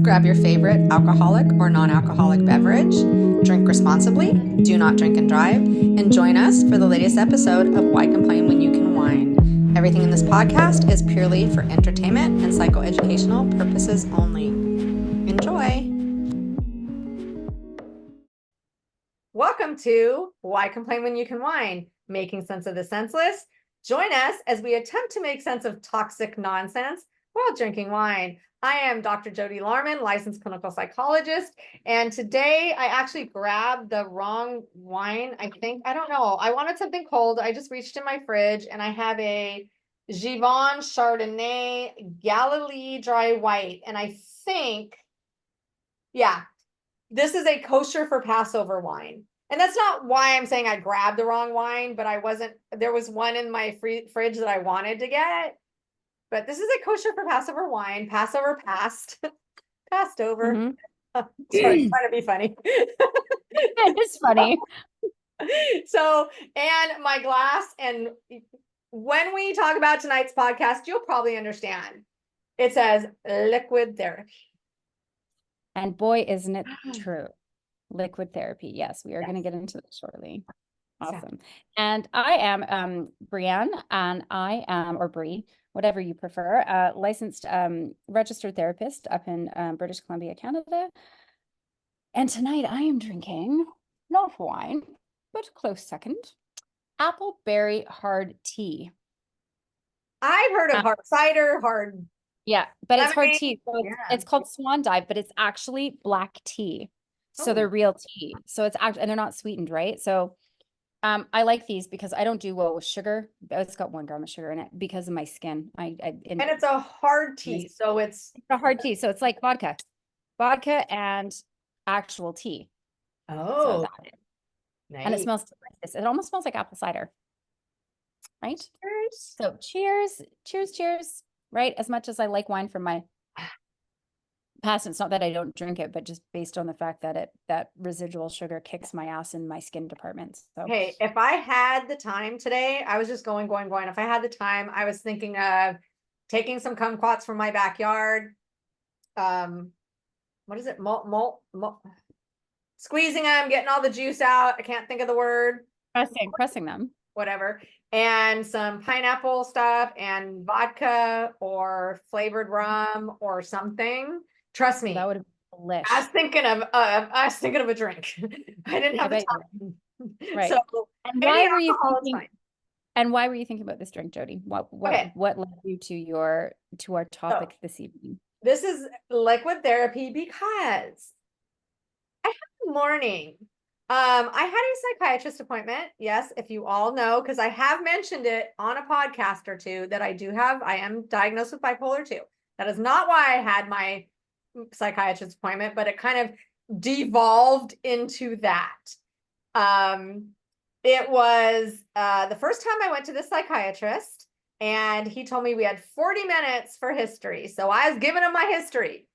Grab your favorite alcoholic or non-alcoholic beverage, drink responsibly, do not drink and drive, and join us for the latest episode of Why Complain When You Can Whine. Everything in this podcast is purely for entertainment and psychoeducational purposes only. Enjoy! Welcome to Why Complain When You Can Whine, making sense of the senseless. Join us as we attempt to make sense of toxic nonsense while drinking wine. I am Dr. Jodi Larman, licensed clinical psychologist, and today I actually grabbed the wrong wine, I think. I don't know. I wanted something cold. I just reached in my fridge, and I have a Givon Chardonnay Galilee Dry White, and I think, yeah, this is a kosher for Passover wine. And that's not why I'm saying I grabbed the wrong wine, but there was one in my fridge that I wanted to get. But this is a kosher for Passover wine. Passover passed over. Mm-hmm. Sorry, trying to be funny. It's funny. So, and my glass, and when we talk about tonight's podcast, you'll probably understand. It says liquid therapy. And boy, isn't it true? Liquid therapy. Yes, we are going to get into this shortly. Awesome. Exactly. And I am Brienne, and I am, or Bri, whatever you prefer, licensed registered therapist up in British Columbia, Canada. And tonight I am drinking not wine, but a close second, apple berry hard tea. I've heard of hard cider, hard. Yeah, but it's hard tea. So it's called Swan Dive, but it's actually black tea. So they're real tea. So it's actually, and they're not sweetened, right? So I like these because I don't do well with sugar. It's got 1 gram of sugar in it because of my skin. And it's a hard tea, so it's a hard tea. So it's like vodka and actual tea. Oh, so nice. And it smells delicious. It almost smells like apple cider, right? Cheers. So cheers. Right? As much as I like wine from my past, it's not that I don't drink it, but just based on the fact that that residual sugar kicks my ass in my skin department. So hey, if I had the time today, I was just going. If I had the time, I was thinking of taking some kumquats from my backyard. What is it? Squeezing them, getting all the juice out. I can't think of the word. Pressing them. Whatever. And some pineapple stuff and vodka or flavored rum or something. Trust me. That would have been delicious. I was thinking of a drink. I didn't have the time. Right. So, and why were you thinking? And why were you thinking about this drink, Jodi? What led you to our topic this evening? This is liquid therapy because I had a morning. I had a psychiatrist appointment. Yes, if you all know, because I have mentioned it on a podcast or two that I am diagnosed with bipolar 2. That is not why I had my psychiatrist appointment, but it kind of devolved into that. It was the first time I went to the psychiatrist, and he told me we had 40 minutes for history. So I was giving him my history,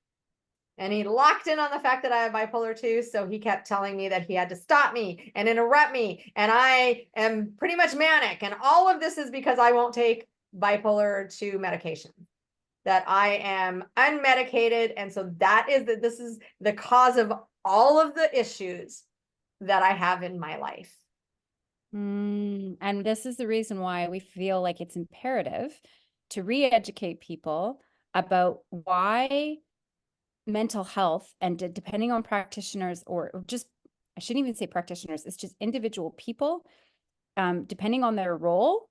and he locked in on the fact that I have bipolar 2. So he kept telling me that he had to stop me and interrupt me, and I am pretty much manic. And all of this is because I won't take bipolar 2 medication, that I am unmedicated. And so this is the cause of all of the issues that I have in my life. And this is the reason why we feel like it's imperative to re-educate people about why mental health, and depending on practitioners, or just, I shouldn't even say practitioners, it's just individual people, depending on their role,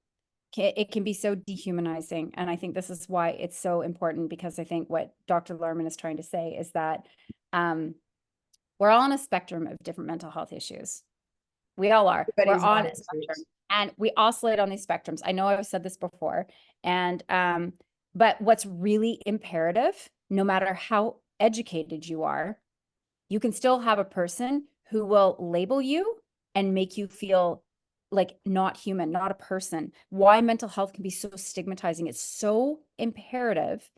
it can be so dehumanizing. And I think this is why it's so important, because I think what Dr. Larman is trying to say is that we're all on a spectrum of different mental health issues. We all are. We're on a spectrum, and we oscillate on these spectrums. I know I've said this before, and but what's really imperative, no matter how educated you are, you can still have a person who will label you and make you feel like not human, not a person. Why mental health can be so stigmatizing. It's so imperative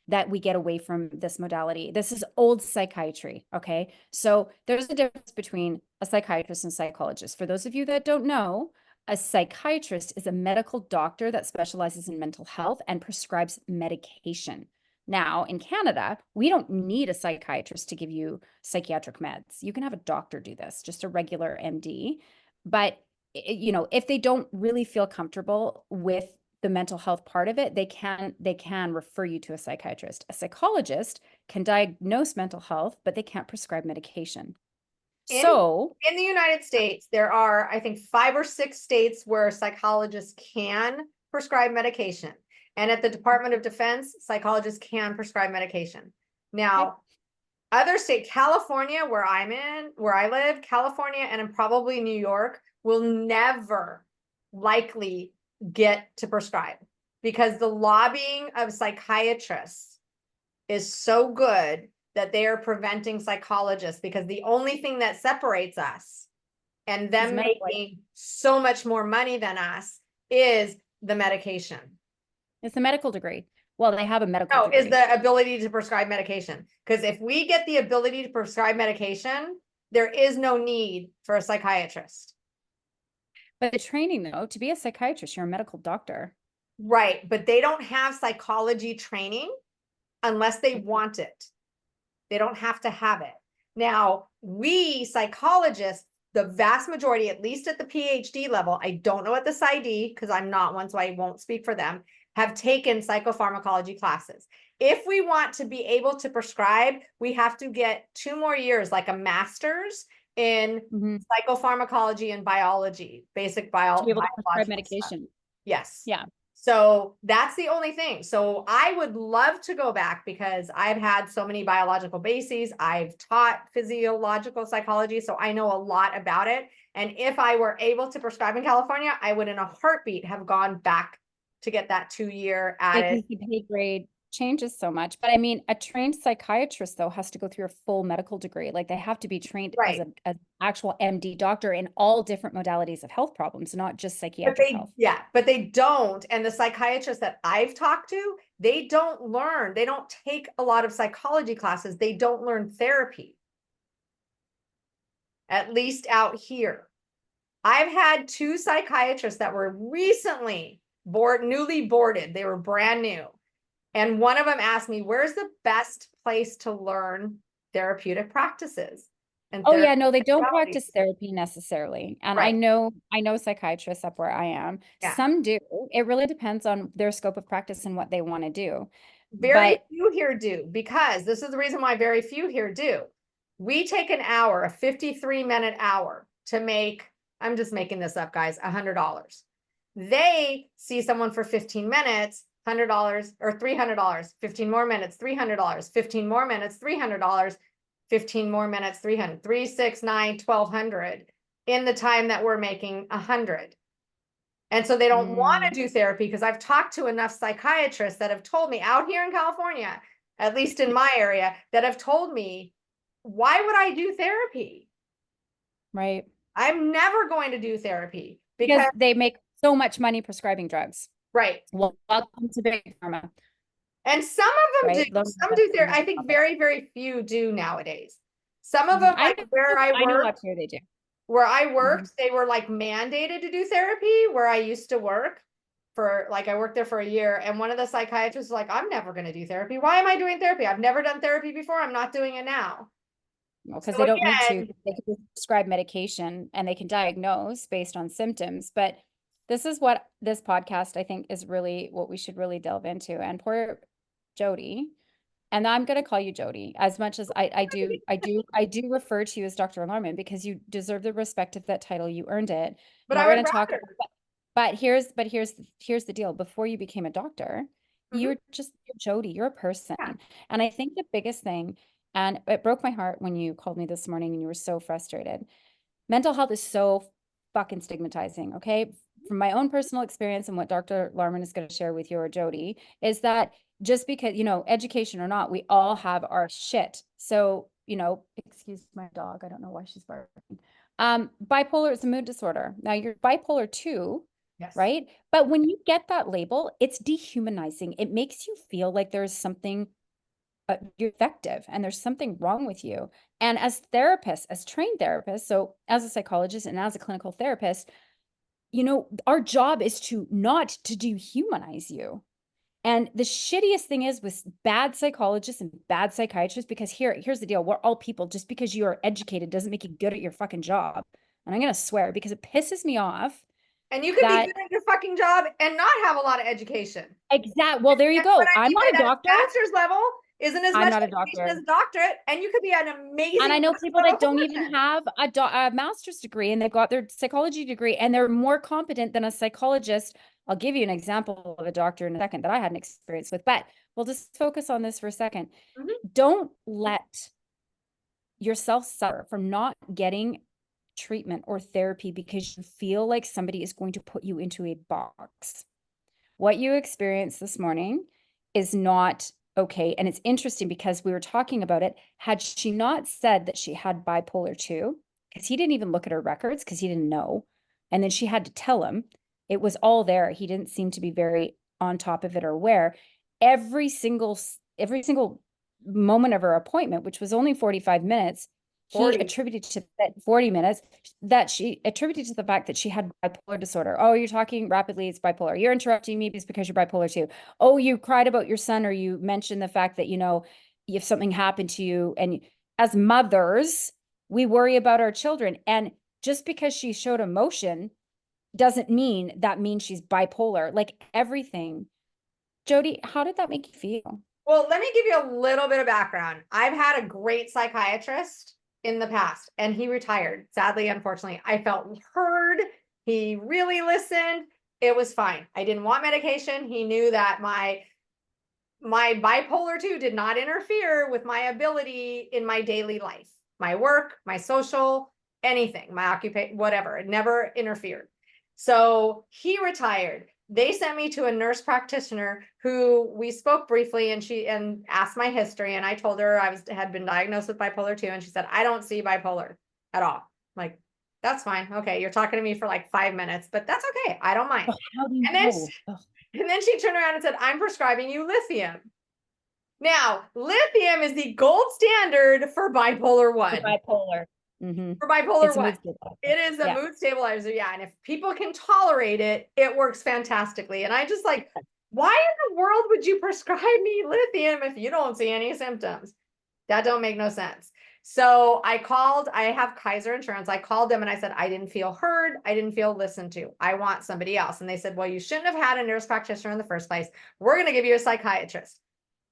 that we get away from this modality. This is old psychiatry, okay? So there's a difference between a psychiatrist and psychologist. For those of you that don't know, a psychiatrist is a medical doctor that specializes in mental health and prescribes medication. Now, in Canada, we don't need a psychiatrist to give you psychiatric meds. You can have a doctor do this, just a regular MD. But if they don't really feel comfortable with the mental health part of it, they can refer you to a psychiatrist. A psychologist can diagnose mental health, but they can't prescribe medication. In So, in the United States, there are, I think, 5 or 6 states where psychologists can prescribe medication. And at the Department of Defense, psychologists can prescribe medication. Now, other state, California, where I live, California, and probably New York will never likely get to prescribe because the lobbying of psychiatrists is so good that they are preventing psychologists, because the only thing that separates us and them making so much more money than us is the medication. it's a medical degree. Well, they have a medical No, degree. is the ability to prescribe medication. Because if we get the ability to prescribe medication, there is no need for a psychiatrist. But the training, though, to be a psychiatrist, you're a medical doctor. Right. But they don't have psychology training unless they want it. They don't have to have it. Now, we psychologists, the vast majority, at least at the PhD level, I don't know at the PsyD because I'm not one, so I won't speak for them, have taken psychopharmacology classes. If we want to be able to prescribe, we have to get 2 more years, like a master's in psychopharmacology and biology, basic To be able to prescribe biological medication. stuff. Yes. Yeah. So that's the only thing. So I would love to go back because I've had so many biological bases. I've taught physiological psychology, so I know a lot about it. And if I were able to prescribe in California, I would in a heartbeat have gone back to get that 2-year added. Because the pay grade changes so much. But I mean, a trained psychiatrist, though, has to go through a full medical degree. Like they have to be trained as Right. an actual MD doctor in all different modalities of health problems, not just But psychiatric health. but they don't. And the psychiatrists that I've talked to, they don't take a lot of psychology classes. They don't learn therapy. At least out here. I've had 2 psychiatrists that were recently newly boarded. They were brand new. And one of them asked me, where's the best place to learn therapeutic practices? And Oh yeah, no, they don't modalities? practice therapy necessarily. And I Right. know psychiatrists up where I am. Yeah. Some do. It really depends on their scope of practice and what they want to do. Very But few here do, because this is the reason why very few here do. We take an hour, a 53-minute hour, to make, I'm just making this up, guys, $100. They see someone for 15 minutes, $100 or $300, 15 more minutes, $300, 15 more minutes, $300, 15 more minutes, 300, 3, 6, 9, 1,200 in the time that we're making 100. And so they don't want to do therapy, because I've talked to enough psychiatrists that have told me out here in California, at least in my area, that have told me, why would I do therapy? right. I'm never going to do therapy Because they make so much money prescribing drugs. right. Well, welcome to big pharma. And some of them Right? do. Some do therapy. I think very, very few do nowadays. Some of them, like where I know work, up here they do. where I worked, they were like mandated to do therapy where I used to work. For like, I worked there for a year, and one of the psychiatrists was like, I'm never going to do therapy. Why am I doing therapy? I've never done therapy before. I'm not doing it now. Well, because So they don't need to. again, They can prescribe medication and they can diagnose based on symptoms. But this is what this podcast, I think, is really what we should really delve into. And poor Jodi, and I'm going to call you Jodi, as much as I do refer to you as Dr. Alarman, because you deserve the respect of that title. You earned it. but And I we're would going to talk. rather. But here's the deal. Before you became a doctor, you're Jodi. You're a person. Yeah. And I think the biggest thing, and it broke my heart when you called me this morning and you were so frustrated. Mental health is so fucking stigmatizing. Okay, from my own personal experience and what Dr. Larman is going to share with you or Jodi is that just because education or not, we all have our shit. So excuse my dog. I don't know why she's barking. Bipolar is a mood disorder. Now you're bipolar 2. Yes. Right? But when you get that label, it's dehumanizing. It makes you feel like there's something you're effective and there's something wrong with you. And as therapists, as trained therapists, so as a psychologist and as a clinical therapist, our job is to not to dehumanize you. And the shittiest thing is with bad psychologists and bad psychiatrists, because here's the deal. We're all people. Just because you are educated doesn't make you good at your fucking job. And I'm going to swear because it pisses me off And you could be that good at your fucking job and not have a lot of education. well, there you And what go. I I'm mean not by a that is doctor. master's level isn't as I'm much not a education doctor. as a doctorate, and you could be an And amazing I know master's people level that don't even clinician. have a master's degree and they've got their psychology degree and they're more competent than a psychologist. I'll give you an example of a doctor in a second that I had an experience with, but we'll just focus on this for a second. Mhm. Don't let yourself suffer from not getting treatment or therapy because you feel like somebody is going to put you into a box. What you experienced this morning is not okay. And it's interesting because we were talking about it. Had she not said that she had bipolar 2, because he didn't even look at her records because he didn't know. And then she had to tell him it was all there. He didn't seem to be very on top of it or aware. Every single moment of her appointment, which was only 45 minutes, he 40. attributed to that 40 minutes that she attributed to the fact that she had bipolar disorder. Oh, you're talking rapidly, it's bipolar. You're interrupting me because you're bipolar too. Oh, you cried about your son, or you mentioned the fact that, if something happened to you, and as mothers, we worry about our children. And just because she showed emotion doesn't mean that means she's bipolar, like everything. Jodi, how did that make you feel? Well, let me give you a little bit of background. I've had a great psychiatrist in the past, and he retired. Sadly, unfortunately, I felt heard. He really listened. It was fine. I didn't want medication. He knew that my bipolar 2 did not interfere with my ability in my daily life, my work, my social, anything, my occupation, whatever. It never interfered. So he retired. They sent me to a nurse practitioner who we spoke briefly, and she asked my history, and I told her had been diagnosed with bipolar 2, and she said, I don't see bipolar at all. I'm like, that's fine. Okay, you're talking to me for like 5 minutes, but that's okay. I don't mind. Oh, how do you And then know? and then she turned around and said, I'm prescribing you lithium. Now, lithium is the gold standard for bipolar For 1. bipolar. Mm-hmm. For bipolar It's a 1. mood stabilizer. It is a Yeah. mood stabilizer. Yeah. And if people can tolerate it, it works fantastically. And I just like, why in the world would you prescribe me lithium if you don't see any symptoms? That don't make no sense. So I have Kaiser Insurance. I called them and I said, I didn't feel heard. I didn't feel listened to. I want somebody else. And they said, well, you shouldn't have had a nurse practitioner in the first place. We're going to give you a psychiatrist.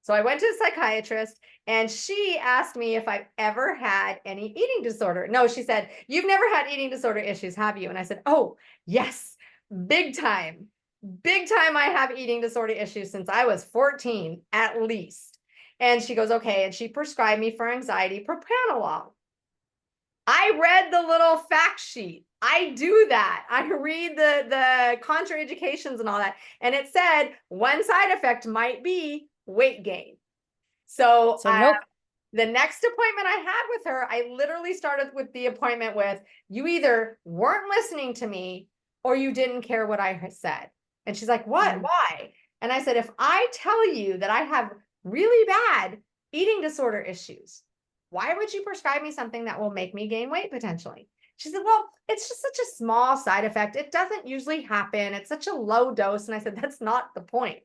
So I went to a psychiatrist and she asked me if I've ever had any eating disorder. No, she said, you've never had eating disorder issues, have you? And I said, oh, yes, big time. Big time I have eating disorder issues since I was 14 at least. And she goes, okay. And she prescribed me for anxiety propranolol. I read the little fact sheet. I do that. I read the contraindications and all that. And it said one side effect might be weight gain. So So nope. the next appointment I had with her, I literally started with the appointment with, you either weren't listening to me or you didn't care what I said. And she's like, what? Why? And I said, if I tell you that I have really bad eating disorder issues, why would you prescribe me something that will make me gain weight potentially? She said, well, it's just such a small side effect. It doesn't usually happen. It's such a low dose. And I said, that's not the point.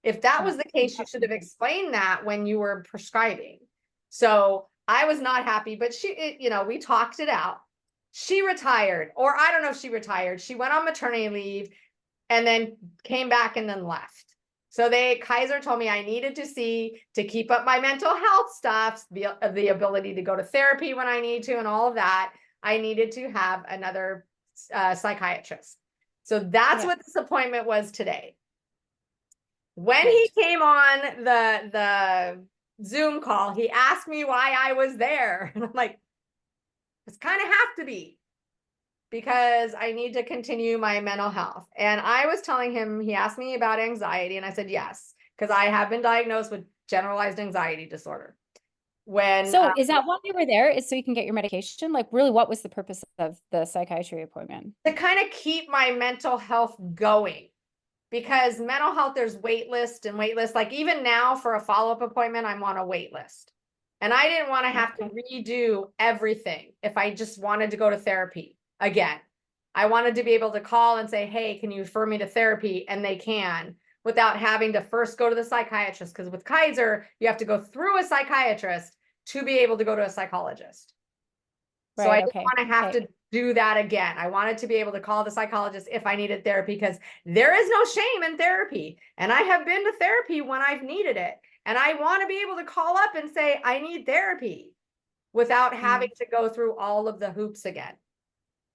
If that was the case, you should have explained that when you were prescribing. So I was not happy, but we talked it out. She retired, or I don't know if she retired. She went on maternity leave and then came back and then left. So Kaiser told me I needed to keep up my mental health stuff, the ability to go to therapy when I need to and all of that. I needed to have another psychiatrist. So that's what this appointment was today. When he came on the Zoom call, he asked me why I was there. And I'm like, it's kind of have to be because I need to continue my mental health. And I was telling him, he asked me about anxiety, and I said, yes, because I have been diagnosed with generalized anxiety disorder. So is that why you were there? Is so you can get your medication? Like, really, what was the purpose of the psychiatry appointment? To kind of keep my mental health going. Because mental health, there's wait list and wait list. Like even now for a follow-up appointment, I'm on a wait list. And I didn't want to have to redo everything if I just wanted to go to therapy again. I wanted to be able to call and say, hey, can you refer me to therapy? And they can without having to first go to the psychiatrist. Because with Kaiser, you have to go through a psychiatrist to be able to go to a psychologist. So I Right. didn't Okay. want to have Okay. to do that again. I wanted to be able to call the psychologist if I needed therapy, because there is no shame in therapy. And I have been to therapy when I've needed it. And I want to be able to call up and say, I need therapy without having to go through all of the hoops again.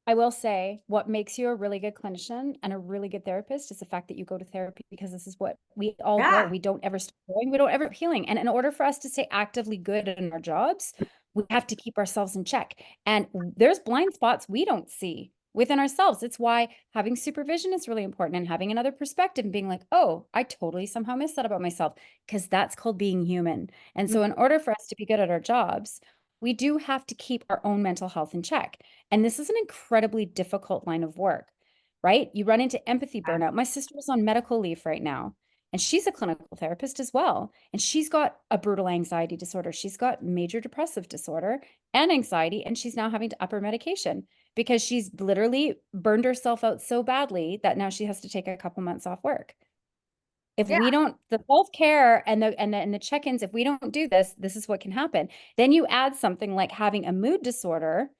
I will say what makes you a really good clinician and a really good therapist is the fact that you go to therapy, because this is what we all go. Yeah. We don't ever stop going. We don't ever healing. And in order for us to stay actively good in our jobs, we have to keep ourselves in check. And there's blind spots we don't see within ourselves. It's why having supervision is really important, and having another perspective and being like, oh, I totally somehow missed that about myself, because that's called being human. And so in order for us to be good at our jobs, we do have to keep our own mental health in check. And this is an incredibly difficult line of work, right? You run into empathy burnout. My sister is on medical leave right now, and she's a clinical therapist as well. And she's got a brutal anxiety disorder. She's got major depressive disorder and anxiety, and she's now having to up her medication because she's literally burned herself out so badly that now she has to take a couple months off work. If Yeah. we don't, the self-care and the check-ins, if we don't do this, this is what can happen. Then you add something like having a mood disorder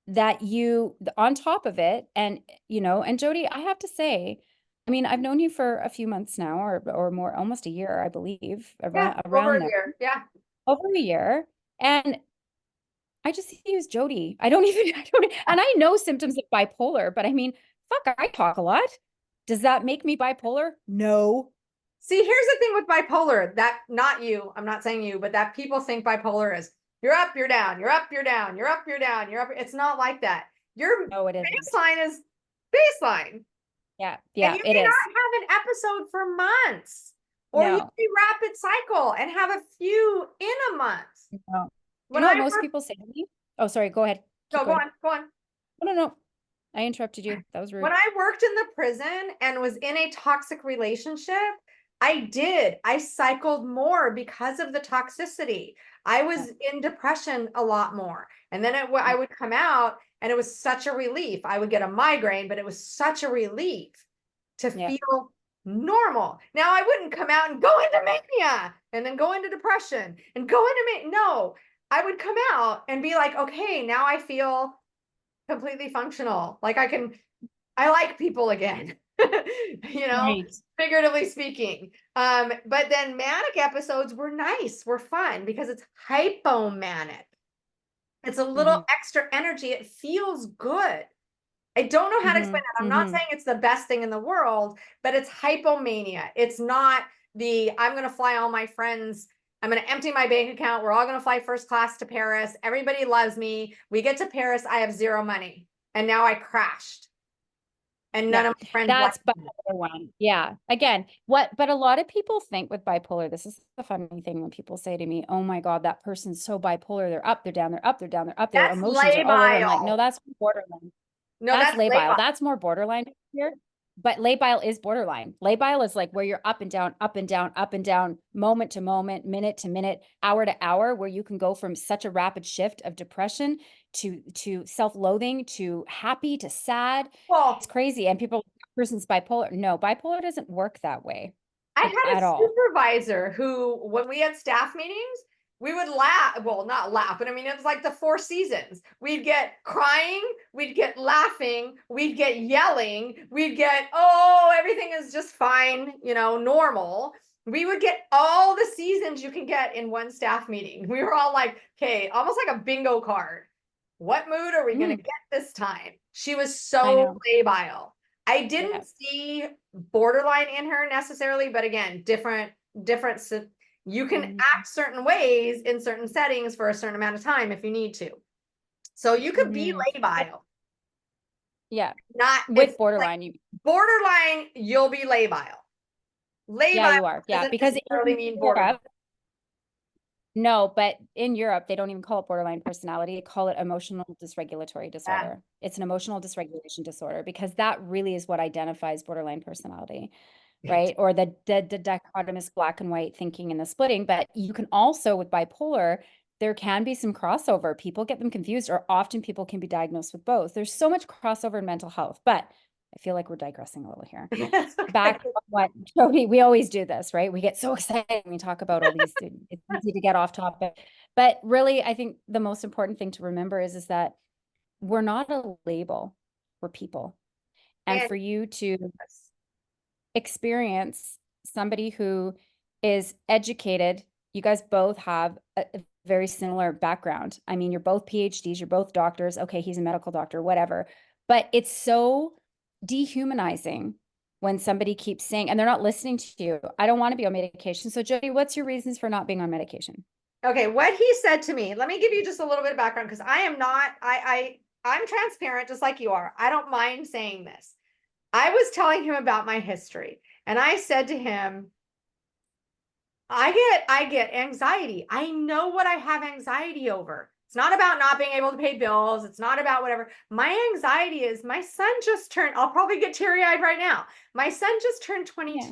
that you on top of it. And and Jodi, I have to say, I mean, I've known you for a few months now, or more, almost a year, I believe, Yeah. Over around a there, year. Yeah. over a year. And I just see you as Jodi. I don't even, I don't, and I know symptoms of bipolar, but I mean, fuck, I talk a lot. Does that make me bipolar? No. See, here's the thing with bipolar, that not you, I'm not saying you, but that people think bipolar is you're up, you're down, you're up, you're down, you're up, you're down, you're up. It's not like that. Your No, it isn't. baseline is baseline. Yeah, And yeah, you it may is. not have an episode for months, or you No, may rapid cycle and have a few in a month. no. You When know what I most worked, people say to me? Oh, sorry, go ahead. no, Keep going. go on. No, no, no. I interrupted you. That was When rude. I worked in the prison and was in a toxic relationship, I cycled more because of the toxicity. I Yeah, was in depression a lot more. And then I yeah, would come out and it was such a relief. I would get a migraine, but it was such a relief to yeah, feel normal. Now I wouldn't come out and go into mania and then go into depression and go into no, I would come out and be like, okay, now I feel completely functional. Like I like people again, right. figuratively speaking. But then manic episodes were nice, were fun because it's hypomanic. It's a little Mm-hmm, extra energy. It feels good. I don't know how to mm-hmm, explain that. I'm not mm-hmm. saying it's the best thing in the world, but it's hypomania. It's not I'm going to fly all my friends. I'm going to empty my bank account. We're all going to fly first class to Paris. Everybody loves me. We get to Paris. I have zero money. And now I crashed. And none Yeah, of my friends like that's me. bipolar one. Yeah. Again, but a lot of people think with bipolar, this is the funny thing when people say to me, oh my God, that person's so bipolar. They're up, they're down, they're up, they're down, they're up, their That's emotions are all over. I'm like, no, labile. that's borderline. No, That's that's labile. labile. That's more borderline here. But labile is borderline. Labile is like where you're up and down, up and down, up and down, moment to moment, minute to minute, hour to hour, where you can go from such a rapid shift of depression to self-loathing to happy to sad. It's Well, crazy. And people, person's bipolar. No, bipolar doesn't work that way, I like had a at all. supervisor who, when we had staff meetings, we would laugh. Well, not laugh, but I mean, it was like the four seasons. We'd get crying, we'd get laughing, we'd get yelling, we'd get, oh, everything is just fine, normal. We would get all the seasons you can get in one staff meeting. We were all like, okay, almost like a bingo card. What mood are we going to get this time? She was I so know. labile. I Yeah. didn't see borderline in her necessarily, but again, different. You can Mhm. act certain ways in certain settings for a certain amount of time if you need to. So you could be Mhm. labile. Yeah. Not it's With like borderline, you, borderline, you'll be labile. yeah, Labile you are. Yeah. doesn't Because necessarily in mean borderline. Europe, no, but in Europe, they don't even call it borderline personality. They call it emotional dysregulatory Yeah. disorder. It's an emotional dysregulation disorder because that really is what identifies borderline personality, right? Or the dichotomous black and white thinking and the splitting. But you can also, with bipolar, there can be some crossover. People get them confused, or often people can be diagnosed with both. There's so much crossover in mental health. But I feel like we're digressing a little here. It's okay. Back to what Jodi, we always do this, right? We get so excited when we talk about all these students. It's easy to get off topic. But really, I think the most important thing to remember is that we're not a label, we're people. And And for you to experience somebody who is educated, you guys both have a very similar background. I mean, you're both PhDs, you're both doctors. Okay, he's a medical doctor, whatever. But it's so dehumanizing when somebody keeps saying, and they're not listening to you, I don't want to be on medication. So Jodi, what's your reasons for not being on medication? okay, what he said to me, let me give you just a little bit of background because I am not, I'm transparent just like you are. I don't mind saying this. I was telling him about my history and I said to him, I get anxiety. I know what I have anxiety over. It's not about not being able to pay bills. It's not about whatever. My anxiety is my son just turned, I'll probably get teary-eyed right now. My son just turned 22. Yeah.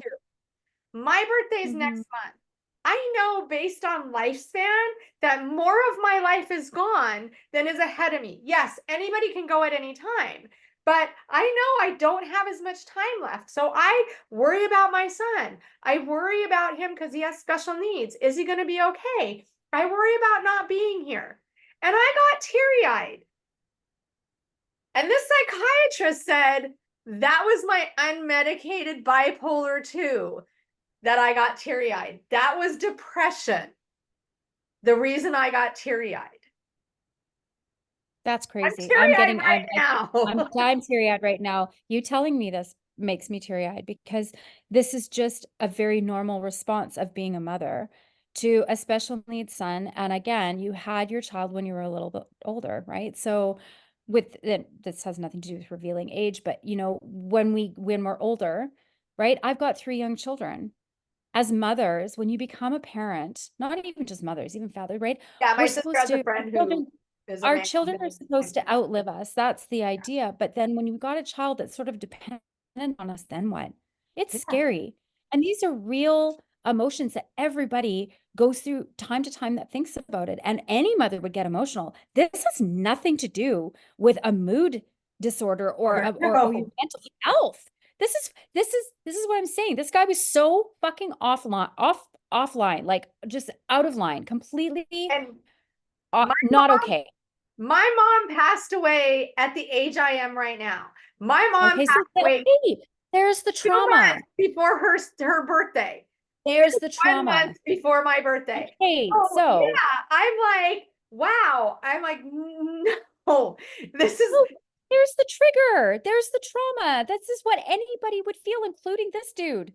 My birthday's next month. I know based on lifespan that more of my life is gone than is ahead of me. Yes, anybody can go at any time, but I know I don't have as much time left. So I worry about my son. I worry about him because he has special needs. Is he going to be okay? I worry about not being here. And I got teary-eyed. And this psychiatrist said that was my unmedicated bipolar 2 that I got teary-eyed. That was depression. The reason I got teary-eyed. That's crazy. I'm teary-eyed right now. I'm teary-eyed right now. You telling me this makes me teary-eyed because this is just a very normal response of being a mother to a special needs son. And again, you had your child when you were a little bit older, right? So this has nothing to do with revealing age, but you know, when we're older, right? I've got 3 young children. As mothers, when you become a parent, not even just mothers, even father, right? Yeah, my We're sister supposed has a to, friend who is a our man. children are supposed to outlive us. That's the idea. But then when you've got a child that's sort of dependent on us, then what? It's Yeah. scary. And these are real emotions that everybody goes through time to time that thinks about it. And any mother would get emotional. This has nothing to do with a mood disorder or your No. mental health. This is what I'm saying. This guy was so fucking offline, like just out of line, completely And my not okay. my mom passed away at the age I am right now. My mom Okay, so passed away there's the 2 months trauma. before her birthday. There's the 1 month trauma. before my birthday. Okay, Oh so yeah, I'm like, wow. I'm like, no, this is oh, there's the trigger. There's the trauma. This is what anybody would feel, including this dude.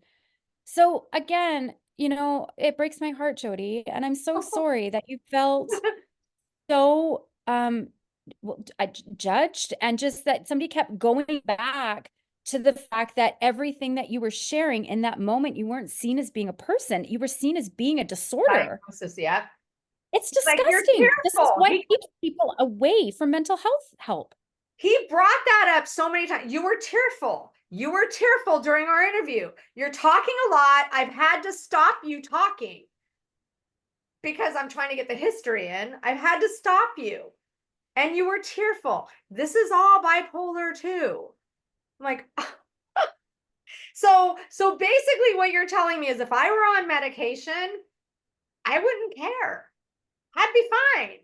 So again, you know, it breaks my heart, Jodi, and I'm so sorry that you felt so judged and just that somebody kept going back to the fact that everything that you were sharing in that moment, you weren't seen as being a person, you were seen as being a disorder. diagnosis. Yeah, It's like you're disgusting. This is tearful. what keeps people away from mental health help. He brought that up so many times. You were tearful. You were tearful during our interview. You're talking a lot. I've had to stop you talking because I'm trying to get the history in. I've had to stop you. And you were tearful. This is all bipolar 2. I'm like, so basically what you're telling me is if I were on medication, I wouldn't care. I'd be fine.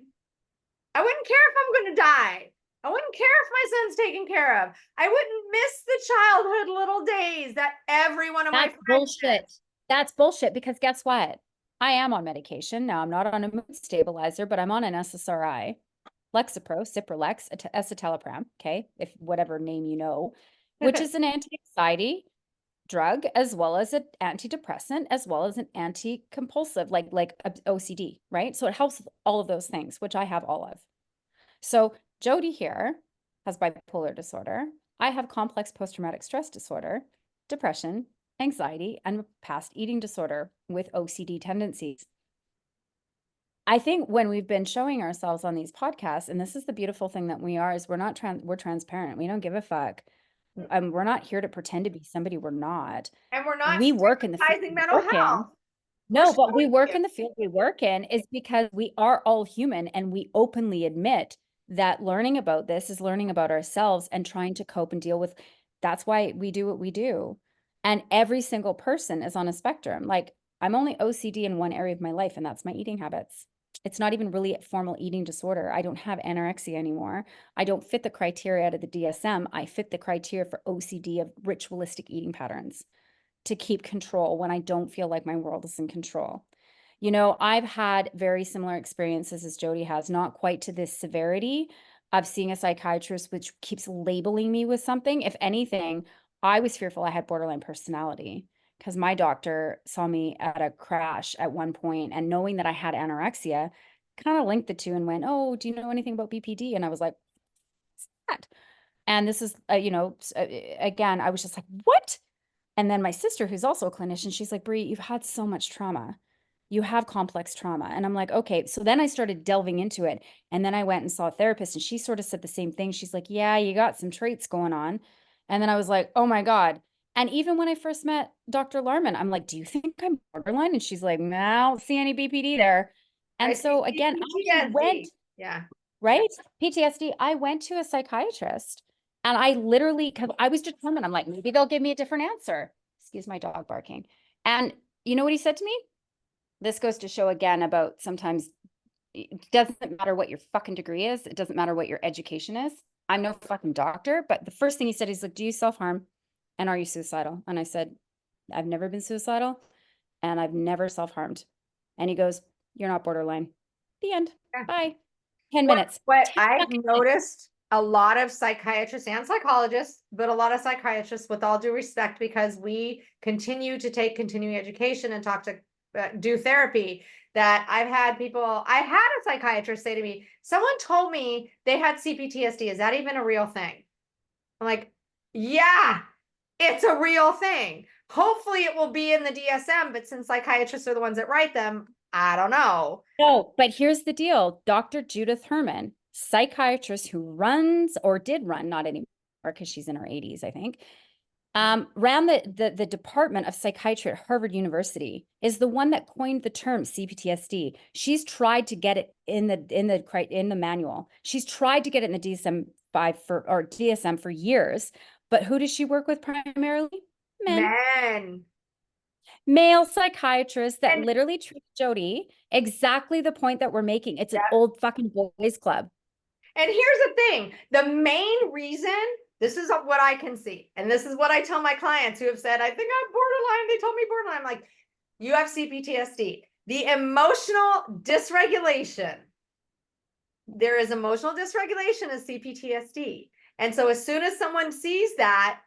I wouldn't care if I'm going to die. I wouldn't care if my son's taken care of. I wouldn't miss the childhood little days that every one of my That's friends bullshit. did. That's bullshit because guess what? I am on medication. Now I'm not on a mood stabilizer, but I'm on an SSRI, Lexapro, Cipralex, escitalopram, okay, if whatever name you know, which is an anti-anxiety drug as well as an antidepressant as well as an anti-compulsive like OCD, right? So it helps with all of those things, which I have all of. So Jodi here has bipolar disorder. I have complex post-traumatic stress disorder, depression, anxiety, and past eating disorder with OCD tendencies. I think when we've been showing ourselves on these podcasts, and this is the beautiful thing that we are, is we're transparent. We don't give a fuck. We're not here to pretend to be somebody we're not. And we're not We work in the field stigmatizing we mental work in. health. No, but we Showing work you. in the field we work in is because we are all human and we openly admit that learning about this is learning about ourselves and trying to cope and deal with that's why we do what we do. And every single person is on a spectrum. Like I'm only OCD in one area of my life, and that's my eating habits. It's not even really a formal eating disorder. I don't have anorexia anymore. I don't fit the criteria out of the DSM. I fit the criteria for OCD of ritualistic eating patterns to keep control when I don't feel like my world is in control. You know, I've had very similar experiences as Jodi has, not quite to this severity of seeing a psychiatrist, which keeps labeling me with something. If anything, I was fearful I had borderline personality because my doctor saw me at a crash at one point, and knowing that I had anorexia, kind of linked the two and went, "Oh, do you know anything about BPD?" And I was like, "What's that?" And this is, again, I was just like, "What?" And then my sister, who's also a clinician, she's like, Bri, you've had so much trauma. You have complex trauma. And I'm like, okay. So then I started delving into it. And then I went and saw a therapist, and she sort of said the same thing. She's like, yeah, you got some traits going on. And then I was like, oh my God. And even when I first met Dr. Larman, I'm like, do you think I'm borderline? And she's like, no, I don't see any BPD there. I And see so again, I went, PTSD. Yeah. right? PTSD. I went to a psychiatrist, and I literally, because I was determined, I'm like, maybe they'll give me a different answer. Excuse my dog barking. And you know what he said to me? This goes to show again about sometimes it doesn't matter what your fucking degree is. It doesn't matter what your education is. I'm no fucking doctor, but the first thing he said, he's like, do you self-harm? And are you suicidal? And I said, I've never been suicidal, and I've never self-harmed. And he goes, you're not borderline. The end. Yeah. Bye. 10 What, minutes. what 10 I've fucking minutes. noticed a lot of psychiatrists and psychologists, but a lot of psychiatrists, with all due respect, because we continue to take continuing education and talk to do therapy, that I've had people, I had a psychiatrist say to me, someone told me they had CPTSD. Is that even a real thing? I'm like, yeah, it's a real thing. Hopefully it will be in the DSM, but since psychiatrists are the ones that write them, I don't know. No, but here's the deal. Dr. Judith Herman, psychiatrist who runs or did run, not anymore because she's in her 80s, I think, ran the Department of Psychiatry at Harvard University, is the one that coined the term CPTSD. She's tried to get it in the manual. She's tried to get it in the DSM for years. But who does she work with primarily? Men. Men. Male psychiatrists that And literally treat Jodi exactly the point that we're making. It's an yeah. old fucking boys club. And here's the thing, the main reason, this is what I can see, and this is what I tell my clients who have said, I think I'm borderline. They told me borderline. I'm like, you have CPTSD. The emotional dysregulation. There is emotional dysregulation as CPTSD. And so as soon as someone sees that,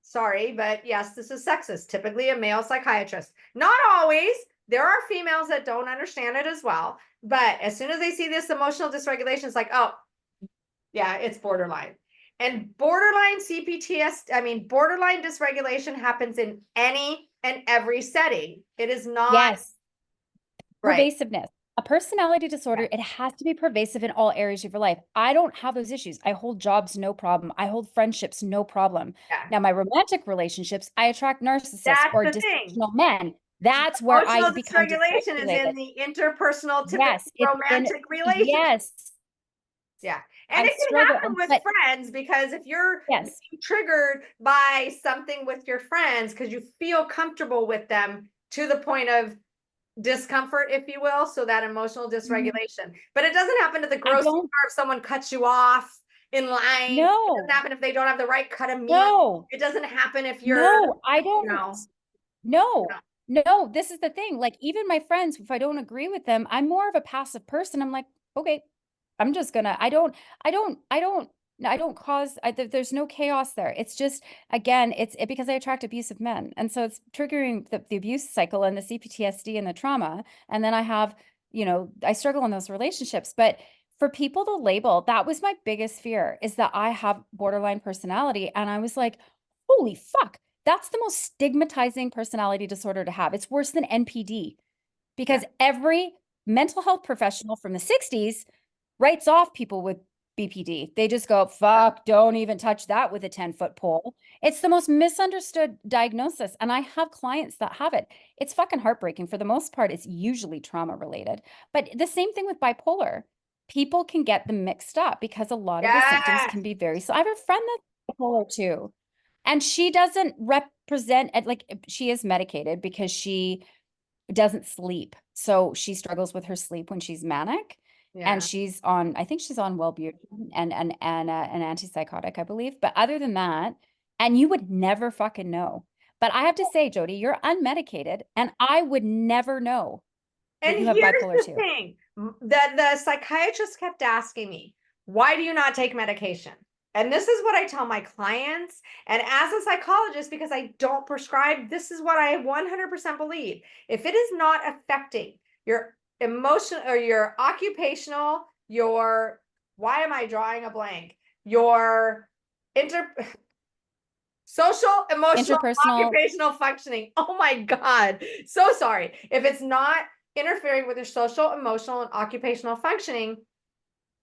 sorry, but yes, this is sexist, typically a male psychiatrist. Not always. There are females that don't understand it as well. But as soon as they see this emotional dysregulation, it's like, oh, yeah, it's borderline. And borderline borderline dysregulation happens in any and every setting. It is not Yes. right. Pervasiveness. A personality disorder, Yeah. it has to be pervasive in all areas of your life. I don't have those issues. I hold jobs, no problem. I hold friendships, no problem. Yeah. Now, my romantic relationships, I attract narcissists That's or the thing. dysfunctional men. That's where I Emotional become dysregulation is in dysregulated. the interpersonal, typically Yes, it's in, romantic relationship. yes, Yeah. And I it can struggle. happen with But friends, because if you're yes, triggered by something with your friends because you feel comfortable with them to the point of discomfort, if you will, so that emotional mhm. dysregulation. But it doesn't happen to the I grocery don't, store if someone cuts you off in line. It doesn't no, happen if they don't have the right cut of meat. no, It doesn't happen if you're, no, I you don't. know, No, no, this is the thing. Like, even my friends, if I don't agree with them, I'm more of a passive person. I'm like, okay, I'm just gonna, I don't cause, there's no chaos there. It's just, again, because I attract abusive men. And so it's triggering the abuse cycle and the CPTSD and the trauma. And then I have, I struggle in those relationships. But for people to label, that was my biggest fear, is that I have borderline personality. And I was like, holy fuck. That's the most stigmatizing personality disorder to have. It's worse than NPD, yeah. because every mental health professional from the 60s writes off people with BPD. They just go, fuck, don't even touch that with a 10-foot pole. It's the most misunderstood diagnosis. And I have clients that have it. It's fucking heartbreaking. For the most part, it's usually trauma related. But the same thing with bipolar. People can get them mixed up because a lot of the symptoms Yes. can be very, so I have a friend that's bipolar too. And she doesn't represent like she is medicated because she doesn't sleep. So she struggles with her sleep when she's manic. And Yeah. she's on, I think she's on Wellbutrin and an antipsychotic, I believe. But other than that, and you would never fucking know. But I have to say, Jodi, you're unmedicated, and I would never know that And you have here's bipolar the 2. thing that the psychiatrist kept asking me, why do you not take medication? And this is what I tell my clients. And as a psychologist, because I don't prescribe, this is what I 100% believe. If it is not affecting your emotion or your occupational, your, why am I drawing a blank? Your social, emotional, Interpersonal, occupational functioning. Oh my God. So sorry. If it's not interfering with your social, emotional, and occupational functioning,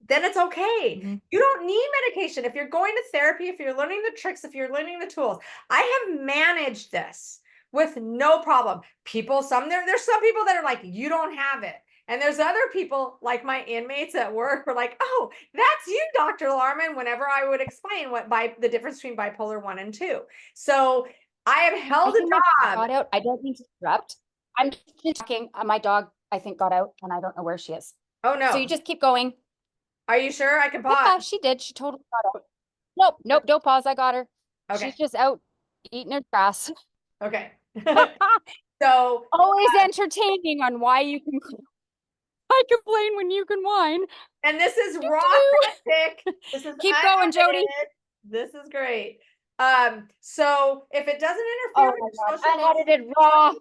then it's okay. mm-hmm. You don't need medication. If you're going to therapy, if you're learning the tricks, if you're learning the tools, I have managed this with no problem. People, there's some people that are like, you don't have it. And there's other people like my inmates at work were like, oh, that's you, Dr. Larman, whenever I would explain what the difference between bipolar 1 and 2. So I have I held a think my dog job. got out. I don't mean to interrupt. I'm just talking. My dog, I think, got out, and I don't know where she is. Oh So you no. just keep going. Are you sure I can pause? Yeah, she did. She totally got out. Nope, nope, don't pause. I got her. Okay. She's just out eating her grass. Okay. So Always entertaining on why you can I complain when you can whine. and this is Do, raw do. authentic. This is Keep going, Jodi. unedited. This is great. So if it doesn't interfere Oh with my your God, social unedited raw.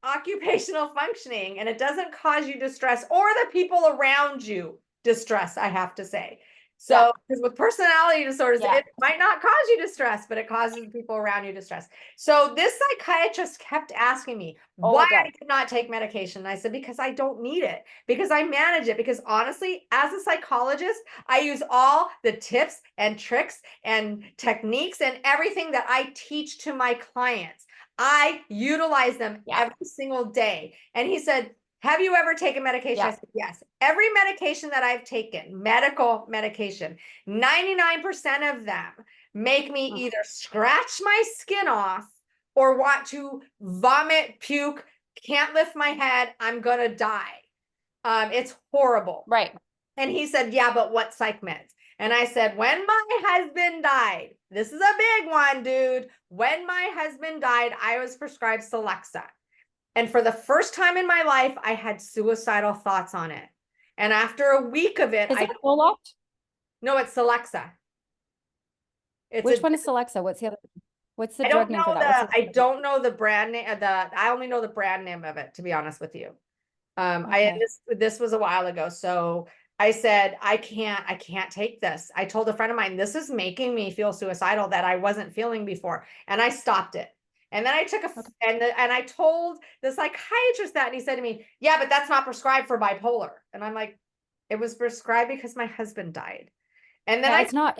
occupational functioning and it doesn't cause you distress or the people around you distress, I have to say. Yeah, So, because with personality disorders, yeah. it might not cause you distress, but it causes people around you distress. So, this psychiatrist kept asking me Oh, why it does. I did not take medication. And I said, because I don't need it, because I manage it. Because honestly, as a psychologist, I use all the tips and tricks and techniques and everything that I teach to my clients. I utilize them Yeah, every single day. And he said, have you ever taken medication? I yeah. said, yes. Every medication that I've taken, medical medication, 99% of them make me either scratch my skin off or want to vomit, puke, can't lift my head, I'm going to die. It's horrible. Right. And he said, yeah, but what psych meds? And I said, when my husband died, this is a big one, dude. When my husband died, I was prescribed Celexa. And for the first time in my life, I had suicidal thoughts on it. And after a week of it, Is I it Zoloft? no, it's Celexa. It's Which a one is Celexa? What's the other? What's the I drug don't name for know that? What's the the I don't know the brand name I only know the brand name of it, to be honest with you. Okay. This was a while ago. So I said, I can't take this. I told a friend of mine, this is making me feel suicidal that I wasn't feeling before. And I stopped it. And then I took Okay. and I told the psychiatrist that, and he said to me, yeah, but that's not prescribed for bipolar. And I'm like, it was prescribed because my husband died. And then Yeah, I it's not.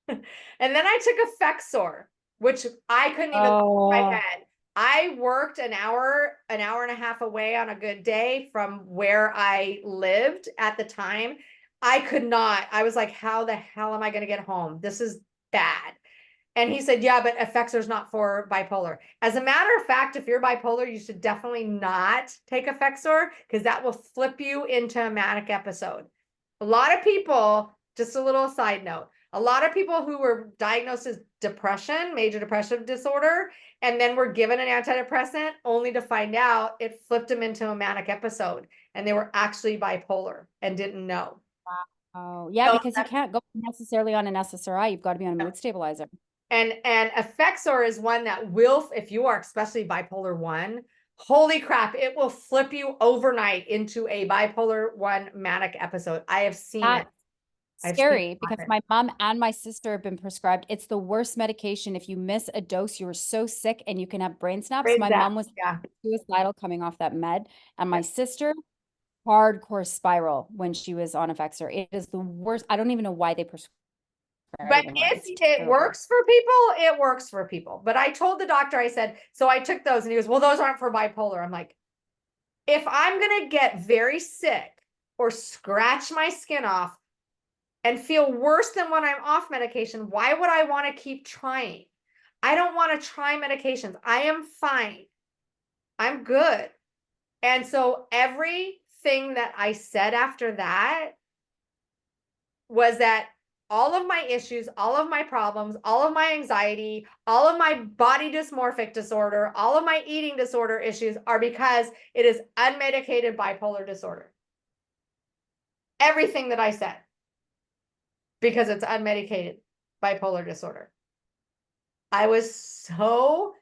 and then I took Effexor, which I couldn't even put in my Oh, head. I worked an hour and a half away on a good day from where I lived at the time. I could not. I was like, how the hell am I going to get home? This is bad. And he said, yeah, but Effexor is not for bipolar. As a matter of fact, if you're bipolar, you should definitely not take Effexor because that will flip you into a manic episode. A lot of people, just a little side note, a lot of people who were diagnosed as depression, major depressive disorder, and then were given an antidepressant only to find out it flipped them into a manic episode and they were actually bipolar and didn't know. oh, yeah, So because you can't go necessarily on an SSRI. You've got to be on a mood stabilizer. and Effexor is one that will, if you are especially bipolar 1, holy crap, it will flip you overnight into a bipolar 1 manic episode. I have seen it. That's I've seen it scary because happen. my mom and my sister have been prescribed. It's the worst medication. If you miss a dose, you are so sick and you can have brain snaps. Brain My zap. mom was Yeah. suicidal coming off that med, and Yeah. my sister, hardcore spiral when she was on Effexor. It is the worst. I don't even know why they prescribe But anymore. if It's it terrible. works for people, it works for people. But I told the doctor, I said, so I took those and he goes, well, those aren't for bipolar. I'm like, if I'm going to get very sick or scratch my skin off and feel worse than when I'm off medication, why would I want to keep trying? I don't want to try medications. I am fine. I'm good. And so everything that I said after that was that all of my issues, all of my problems, all of my anxiety, all of my body dysmorphic disorder, all of my eating disorder issues are because it is unmedicated bipolar disorder. Everything that I said, because it's unmedicated bipolar disorder. I was so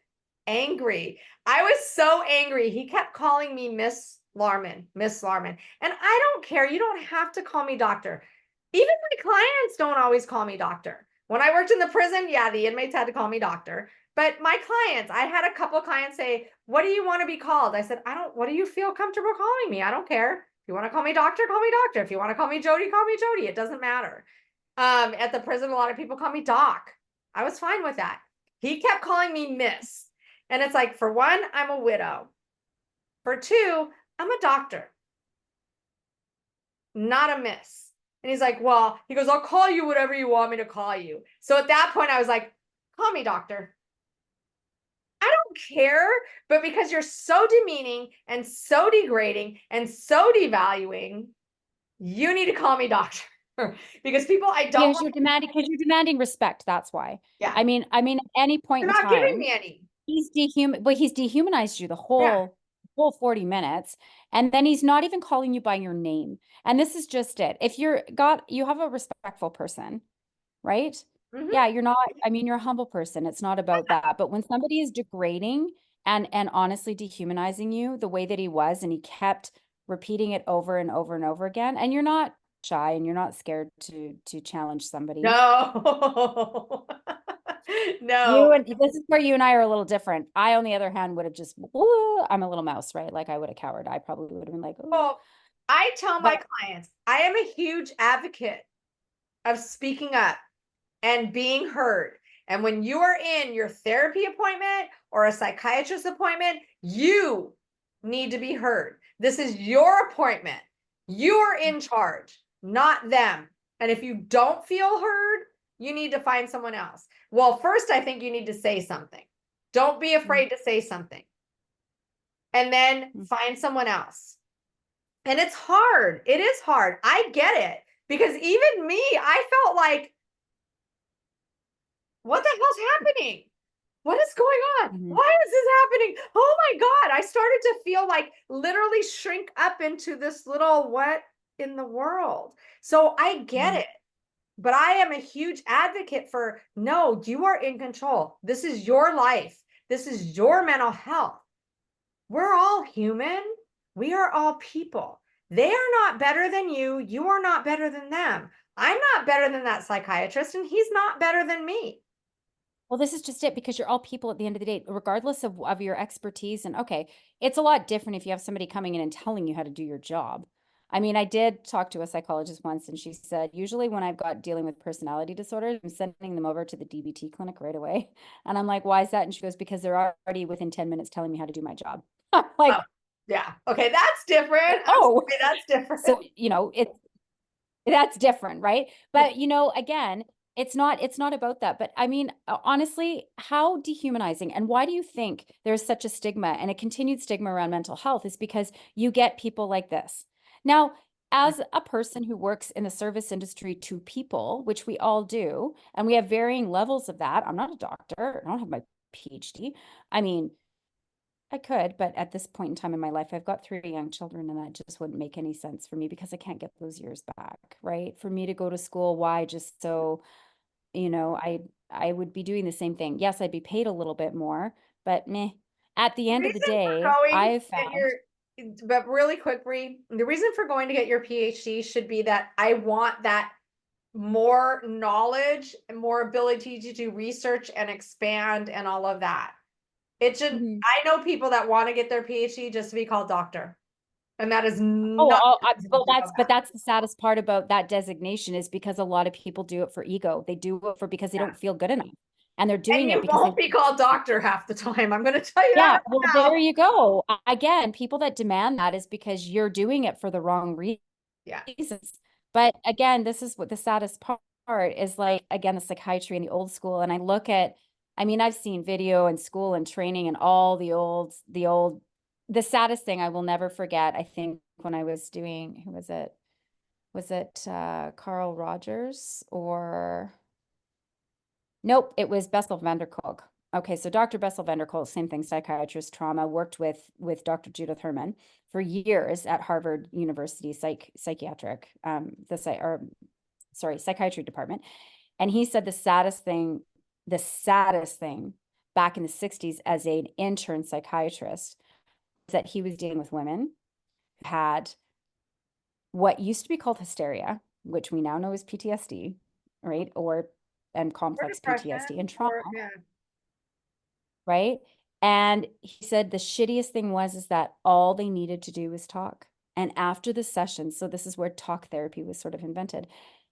angry. I was so angry. He kept calling me Miss Larman, Miss Larman. And I don't care. You don't have to call me doctor. Even my clients don't always call me doctor. When I worked in the prison, yeah, the inmates had to call me doctor. But my clients, I had a couple clients say, what do you want to be called? I said, what do you feel comfortable calling me? I don't care. If you want to call me doctor, call me doctor. If you want to call me Jodi, call me Jodi. It doesn't matter. At the prison, a lot of people call me doc. I was fine with that. He kept calling me miss. And it's like, for one, I'm a widow. For two, I'm a doctor, not a miss. And he's like, well, he goes, I'll call you whatever you want me to call you. So at that point, I was like, call me doctor. I don't care, but because you're so demeaning and so degrading and so devaluing, you need to call me doctor. Because people I don't Because you're demanding respect. That's why. yeah, I mean, at any point you're in not giving time, me any. he's dehumanized you the Yeah. whole 40 minutes. And then he's not even calling you by your name. And this is just it. If you have a respectful person, right? Mm-hmm. Yeah, you're a humble person. It's not about that. But when somebody is degrading and honestly dehumanizing you the way that he was, and he kept repeating it over and over and over again, and you're not shy and you're not scared to challenge somebody. No. No. This is where you and I are a little different. I, on the other hand, would have just, "Ooh," I'm a little mouse, right? Like I would have cowered. I probably would have been like, oh, Well, I tell my but clients, I am a huge advocate of speaking up and being heard. And when you are in your therapy appointment or a psychiatrist appointment, you need to be heard. This is your appointment. You are in charge, not them. And if you don't feel heard, you need to find someone else. Well, first, I think you need to say something. Don't be afraid to say something. And then find someone else. And it's hard. It is hard. I get it. Because even me, I felt like, what the hell's happening? What is going on? Why is this happening? Oh my God. I started to feel like literally shrink up into this little what in the world. So I get it. But I am a huge advocate for no, you are in control. This is your life. This is your mental health. We're all human. We are all people. They are not better than you. You are not better than them. I'm not better than that psychiatrist, and he's not better than me. well, this is just it, because you're all people at the end of the day, regardless of your expertise. And okay, it's a lot different if you have somebody coming in and telling you how to do your job. I mean, I did talk to a psychologist once, and she said, usually when I've got dealing with personality disorders, I'm sending them over to the DBT clinic right away. And I'm like, why is that? And she goes, because they're already within 10 minutes telling me how to do my job. I'm Oh, like, yeah. Okay, that's different. oh, That's different. so, that's different, right? But again, it's not about that. But I mean, honestly, how dehumanizing, and why do you think there's such a stigma and a continued stigma around mental health is because you get people like this. Now, as a person who works in the service industry to people, which we all do, and we have varying levels of that. I'm not a doctor. I don't have my PhD. I mean, I could, but at this point in time in my life, I've got 3 young children, and that just wouldn't make any sense for me because I can't get those years back, right? For me to go to school, why? Just so, I would be doing the same thing. Yes, I'd be paid a little bit more, but meh. At the end of the Reason for day, going I have to get found, but really quick, Bri, the reason for going to get your PhD should be that I want that more knowledge and more ability to do research and expand and all of that. It should, Mhm. I know people that want to get their PhD just to be called doctor. And that is Oh, not well, that's the saddest part about that designation, is because a lot of people do it for ego. They do it because they yeah. don't feel good enough, and they're And doing it you because they won't be called doctor half the time. I'm going to tell you that Yeah, right well, now. there you go. Again, people that demand that is because you're doing it for the wrong Yeah. reasons. But again, this is what the saddest part is, like, again, the psychiatry and the old school. And I look at I mean, I've seen video and school and training and all the saddest thing I will never forget, I think when I was doing, who was it? Was it Carl Rogers or nope, it was Bessel van der Kolk. Okay, so Dr. Bessel van der Kolk, same thing, psychiatrist, trauma, worked with Dr. Judith Herman for years at Harvard University psychiatric psychiatry department. And he said the saddest thing back in the 60s as an intern psychiatrist was that he was dealing with women who had what used to be called hysteria, which we now know is PTSD, right? And Or complex PTSD depression, and trauma, or yeah. right? And he said the shittiest thing is that all they needed to do was talk. And after the session, so this is where talk therapy was sort of invented.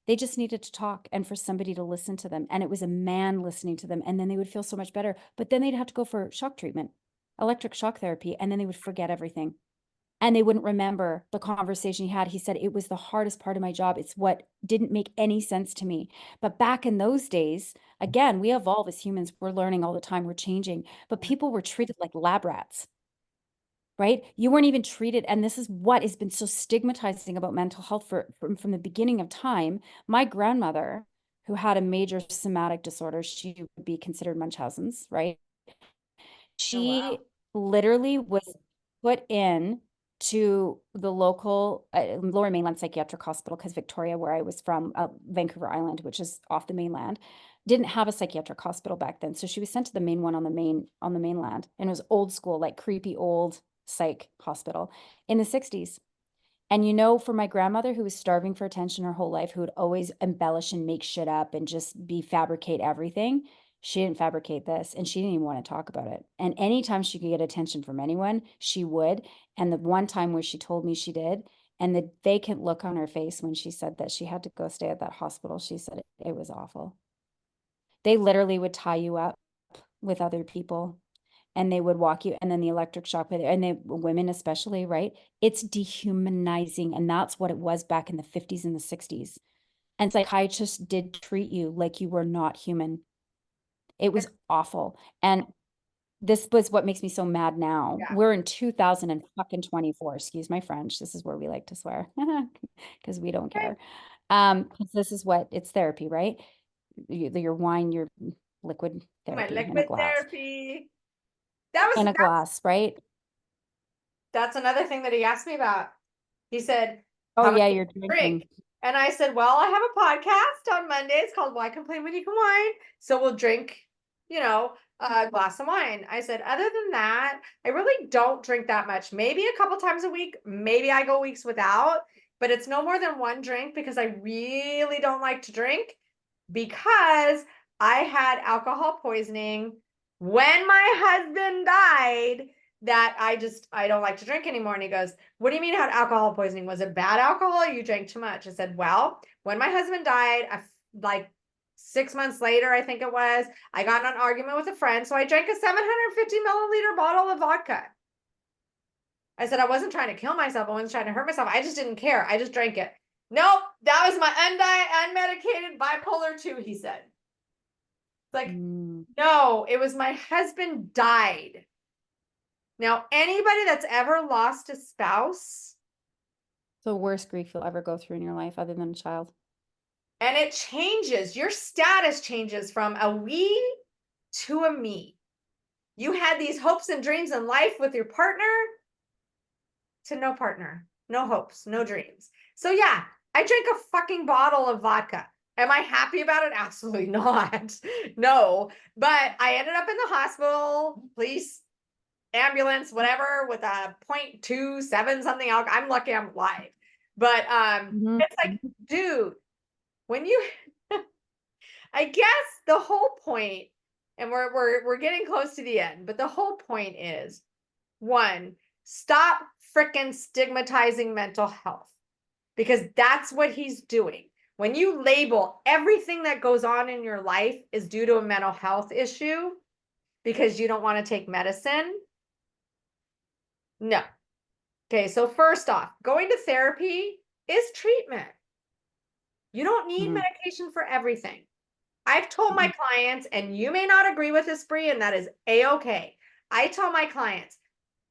They just needed to talk and for somebody to listen to them. And it was a man listening to them. And then they would feel so much better. But then they'd have to go for shock treatment, electric shock therapy. And then they would forget everything. And they wouldn't remember the conversation he had. He said, it was the hardest part of my job. It's what didn't make any sense to me. But back in those days, again, we evolve as humans. We're learning all the time. We're changing. But people were treated like lab rats, right? You weren't even treated. And this is what has been so stigmatizing about mental health from the beginning of time. My grandmother, who had a major somatic disorder, she would be considered Munchausen's, right? Oh, wow. She literally was put in to the local Lower Mainland Psychiatric Hospital because Victoria, where I was from, Vancouver Island, which is off the mainland, didn't have a psychiatric hospital back then. So she was sent to the main one on the mainland, and it was old school, like creepy old psych hospital in the 60s. And for my grandmother who was starving for attention her whole life, who would always embellish and make shit up and just fabricate everything, she didn't fabricate this and she didn't even want to talk about it. And anytime she could get attention from anyone, she would. And the one time where she told me she did, and the vacant look on her face when she said that she had to go stay at that hospital, she said it was awful. They literally would tie you up with other people and they would walk you, and then the electric shock, and women especially, right? It's dehumanizing. And that's what it was back in the 50s and the 60s. And psychiatrists did treat you like you were not human. It was awful. And this was what makes me so mad now. Yeah. We're in 2024. Excuse my French. This is where we like to swear because we don't Okay. care. This is what it's therapy, right? Your wine, your liquid My therapy in a liquid glass. therapy. That was In a glass, right? that's another thing that he asked me about. He said, Oh how much yeah, do you you're drinking. drink? And I said, well, I have a podcast on Mondays called Why Complain When You Can Wine. So we'll drink, a glass of wine. I said, other than that, I really don't drink that much. Maybe a couple times a week. Maybe I go weeks without, but it's no more than one drink because I really don't like to drink because I had alcohol poisoning when my husband died that I don't like to drink anymore. And he goes, what do you mean you had alcohol poisoning? Was it bad alcohol or you drank too much? I said, well, when my husband died, like 6 months later, I think it was, I got in an argument with a friend. So I drank a 750 milliliter bottle of vodka. I said, I wasn't trying to kill myself. I wasn't trying to hurt myself. I just didn't care. I just drank it. Nope, that was my unmedicated bipolar 2, he said. It's like, no, it was my husband died. Now, anybody that's ever lost a spouse, The worst grief you'll ever go through in your life other than a child. and it changes, your status changes from a we to a me. You had these hopes and dreams in life with your partner to no partner, no hopes, no dreams. So yeah, I drank a fucking bottle of vodka. Am I happy about it? Absolutely not. No, but I ended up in the hospital, police, ambulance, whatever, with a 0.27 something alcohol. I'm lucky I'm alive. But it's like, dude, when you I guess the whole point, and we're getting close to the end, but the whole point is one, stop freaking stigmatizing mental health because that's what he's doing. When you label everything that goes on in your life is due to a mental health issue because you don't want to take medicine. No. Okay, so first off, going to therapy is treatment. You don't need medication for everything. I've told my Mhm. clients, and you may not agree with this, Bri, and that is a-okay. I tell my clients,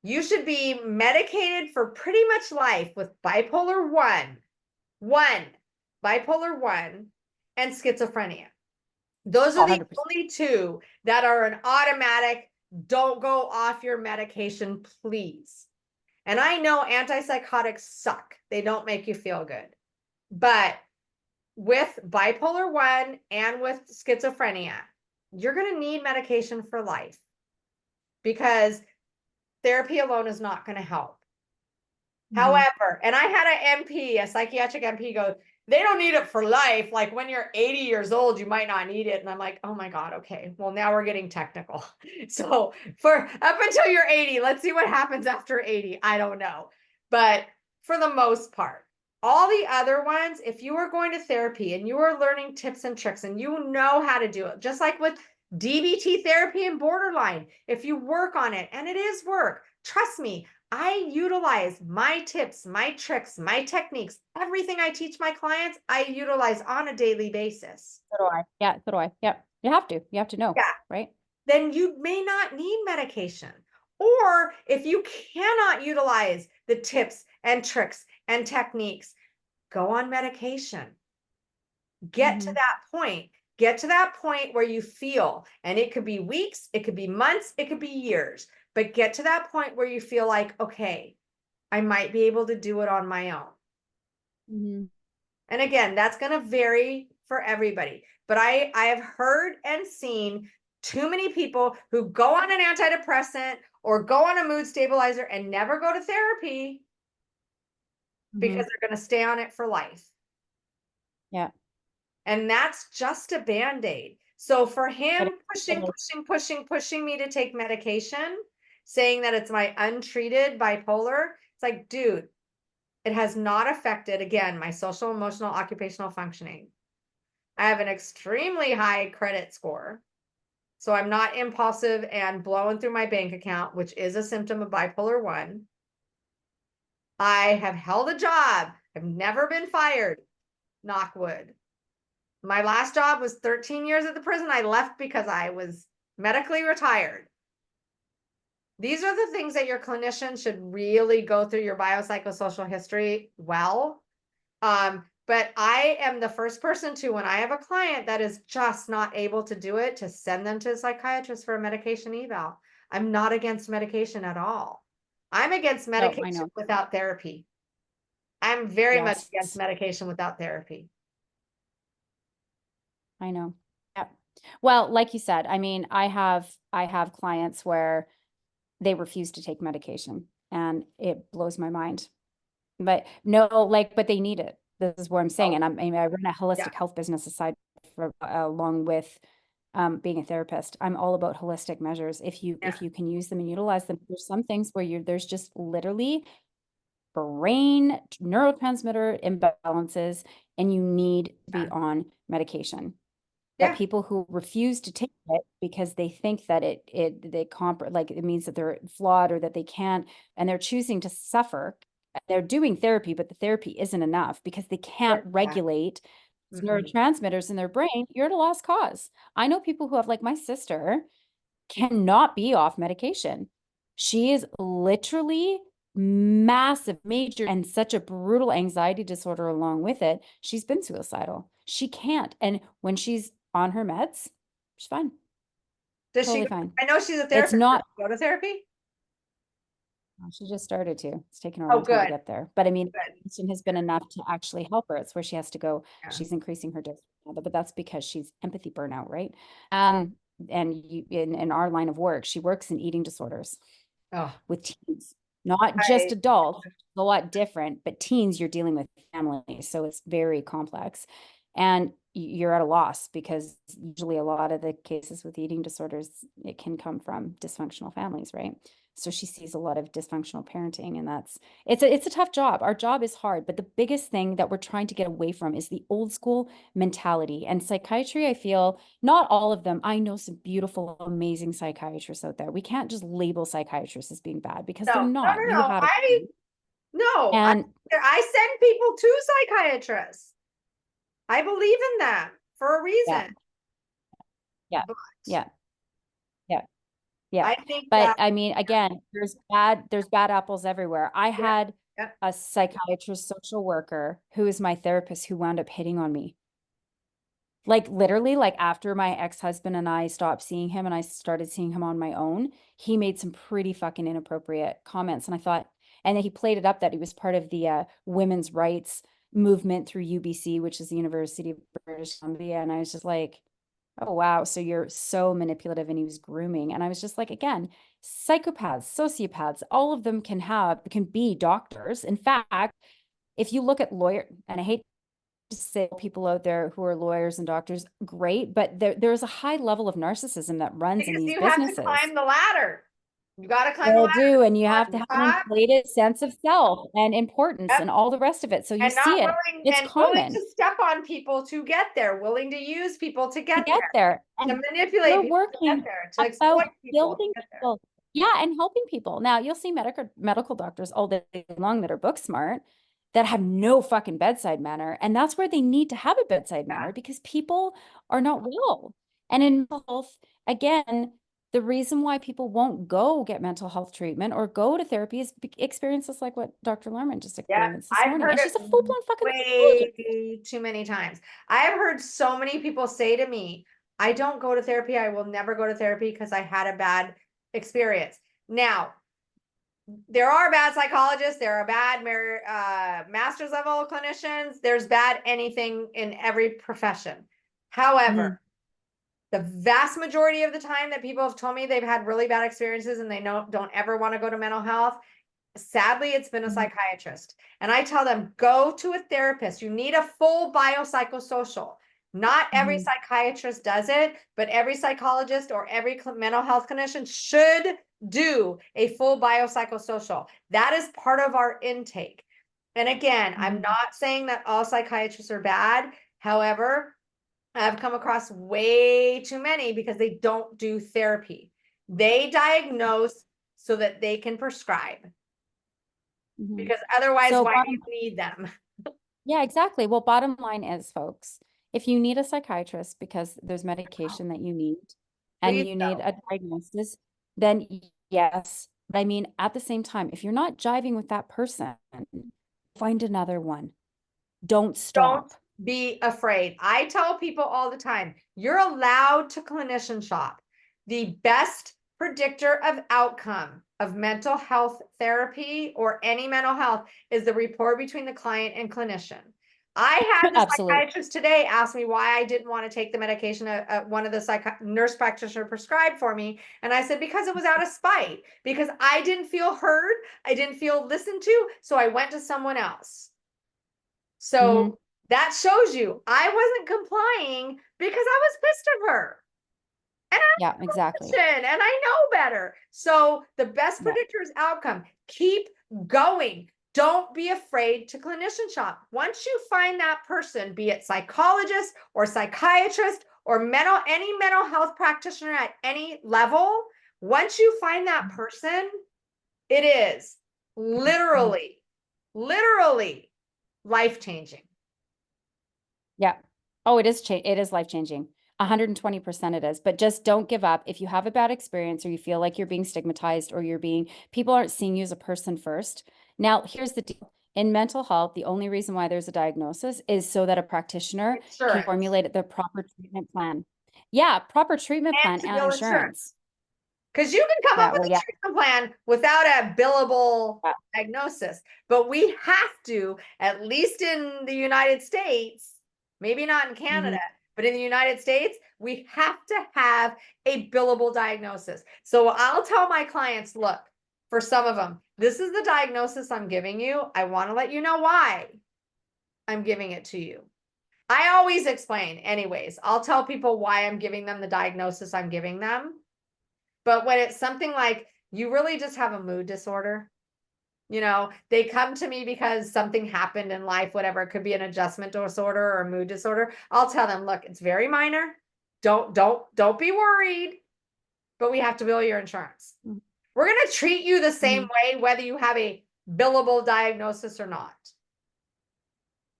you should be medicated for pretty much life with bipolar 1, bipolar 1, and schizophrenia. Those are Oh, the 100%. only two that are an automatic, don't go off your medication, please. And I know antipsychotics suck. They don't make you feel good. But with bipolar 1 and with schizophrenia, you're going to need medication for life because therapy alone is not going to help. However, and I had an MP, a psychiatric MP go, they don't need it for life. Like when you're 80 years old, you might not need it. And I'm like, oh my God, okay. Well, now we're getting technical. So for up until you're 80, let's see what happens after 80. I don't know. But for the most part, all the other ones, if you are going to therapy and you are learning tips and tricks and you know how to do it, just like with DBT therapy and borderline, if you work on it, and it is work, trust me, I utilize my tips, my tricks, my techniques, everything I teach my clients, I utilize on a daily basis. So do I. Yeah, so do I. Yep. You have to know, Yeah. right? Then you may not need medication. Or if you cannot utilize the tips and tricks and techniques, go on medication. Get to Mhm. that point. Get to that point where you feel, and it could be weeks, it could be months, it could be years, but get to that point where you feel like, okay, I might be able to do it on my own. Mhm. And again, that's going to vary for everybody. But I have heard and seen too many people who go on an antidepressant or go on a mood stabilizer and never go to therapy because Mhm. they're going to stay on it for life. Yeah. And that's just a band-aid. So for But him it is. pushing me to take medication, saying that it's my untreated bipolar, it's like, dude, it has not affected, again, my social, emotional, occupational functioning. I have an extremely high credit score. So I'm not impulsive and blowing through my bank account, which is a symptom of bipolar 1. I have held a job. I've never been fired. Knock wood. My last job was 13 years at the prison. I left because I was medically retired. These are the things that your clinician should really go through your biopsychosocial history well. But I am the first person to, when I have a client that is just not able to do it, to send them to a psychiatrist for a medication eval. I'm not against medication at all. I'm against No, I medication know. without therapy. I'm very much Yes, against medication without therapy. I know. Yeah. Well, like you said, I mean, I have clients where they refuse to take medication and it blows my mind. But no, like, but they need it. This is what I'm saying. Oh, And I mean, I run a yeah, holistic health business aside from along with being a therapist. I'm all about holistic measures. yeah, If you can use them and utilize them, there's some things where there's just literally brain neurotransmitter imbalances, and you need to be yeah, on medication. But yeah. people who refuse to take it because they think that like it means that they're flawed or that they can't, and they're choosing to suffer. They're doing therapy, but the therapy isn't enough because they can't Yeah. regulate Mm-mm. neurotransmitters in their brain. You're at a lost cause. I know people who have, like my sister, cannot be off medication. She is literally massive, major, and such a brutal anxiety disorder along with it. She's been suicidal. She can't. And when she's on her meds, she's fine, Does she totally go? fine. I know she's a It's therapist. Does not, she go to therapy? she just started to. It's taken her a Oh, long time to good, get there. But I mean, good. medication has been enough to actually help her. It's where she has to go. Yeah. She's increasing her dose, but that's because she's empathy burnout, right? And in our line of work, she works in eating disorders Oh, with teens, not just I, adults, a lot different, but teens, you're dealing with families. So it's very complex. And you're at a loss because usually a lot of the cases with eating disorders, it can come from dysfunctional families, right? So she sees a lot of dysfunctional parenting, and it's a tough job. Our job is hard, but the biggest thing that we're trying to get away from is the old school mentality. And psychiatry, I feel, not all of them. I know some beautiful, amazing psychiatrists out there. We can't just label psychiatrists as being bad because no, they're no, not. no, You no. had a point. No, And I send people to psychiatrists. I believe in them for a yeah, reason. Yeah. But Yeah. Yeah. Yeah. I think But that, I mean, again, there's bad apples everywhere. I yeah, had yeah. a psychiatrist, social worker who is my therapist who wound up hitting on me. Like literally, like after my ex-husband and I stopped seeing him and I started seeing him on my own, he made some pretty fucking inappropriate comments. And I thought, and then he played it up that he was part of the women's rights movement through UBC, which is the University of British Columbia. And I was just like, oh wow, so you're so manipulative, and he was grooming. And I was just like, again, psychopaths, sociopaths, all of them can be doctors. In fact, if you look at lawyer, and I hate to say people out there who are lawyers and doctors, great, but there's a high level of narcissism that runs in Because these you have to businesses. climb the ladder. You got to climb the All ladder do, and you have to on have an top. inflated sense of self and importance Yep. and all the rest of it. So you And see not it. willing It's and willing common to step on people to get there, willing to use people to to get get there. there, to And manipulate we're people to get working there, to exploit about people to building get there. people. Yeah, and helping people. Now, you'll see medical doctors all day long that are book smart that have no fucking bedside manner. And that's where they need to have a bedside Yeah. manner because people are not well. And in mental health, again, the reason why people won't go get mental health treatment or go to therapy is experiences like what Dr. Lerman just Yeah, experienced this I've morning. heard And it she's a full-blown fucking psychologist. way too many times. I've heard so many people say to me, I don't go to therapy. I will never go to therapy because I had a bad experience. Now, there are bad psychologists, there are bad master's level clinicians, there's bad anything in every profession. However, the vast majority of the time that people have told me they've had really bad experiences and they don't ever want to go to mental health, sadly, it's been a Mhm. psychiatrist. And I tell them, go to a therapist. You need a full biopsychosocial. Not every Mhm. psychiatrist does it, but every psychologist or every mental health clinician should do a full biopsychosocial. That is part of our intake. And again, I'm Mhm. not saying that all psychiatrists are bad. However, I've come across way too many because they don't do therapy. They diagnose so that they can prescribe, Mhm. because otherwise, So why do bottom you need them? Yeah, exactly. Well, bottom line is, folks, if you need a psychiatrist because there's medication that you need and Please you need go. a diagnosis, then yes. But I mean, at the same time, if you're not jiving with that person, find another one. Don't Don't stop. be afraid. I tell people all the time, you're allowed to clinician shop. The best predictor of outcome of mental health therapy or any mental health is the rapport between the client and clinician. I had the Absolutely. psychiatrist today ask me why I didn't want to take the medication one of the nurse practitioner prescribed for me. And I said, because it was out of spite, because I didn't feel heard. I didn't feel listened to. So I went to someone else. Hmm. So that shows you I wasn't complying because I was pissed at her. And Yeah, I'm a exactly. clinician and I know better. So the best Yeah. predictor is outcome. Keep going. Don't be afraid to clinician shop. Once you find that person, be it psychologist or psychiatrist or any mental health practitioner at any level, once you find that person, it is Mhm. literally life changing. Yeah. Oh, it is life changing. 120% it is. But just don't give up. If you have a bad experience or you feel like you're being stigmatized or people aren't seeing you as a person first. Now, here's the deal. In mental health, the only reason why there's a diagnosis is so that a practitioner can Insurance formulate the proper treatment plan. Yeah, proper treatment and plan to and bill insurance. insurance. Because you can come Yeah, up with well, a yeah. treatment plan without a billable Yeah. diagnosis. But we have to, at least in the United States, maybe not in Mhm. Canada, but in the United States, we have to have a billable diagnosis. So I'll tell my clients, look, for some of them, this is the diagnosis I'm giving you. I want to let you know why I'm giving it to you. I always explain, anyways. I'll tell people why I'm giving them the diagnosis I'm giving them. But when it's something like you really just have a mood disorder, they come to me because something happened in life, whatever, it could be an adjustment disorder or a mood disorder. I'll tell them, look, it's very minor. Don't be worried, but we have to bill your insurance. Mhm. We're going to treat you the same Mhm. way, whether you have a billable diagnosis or not.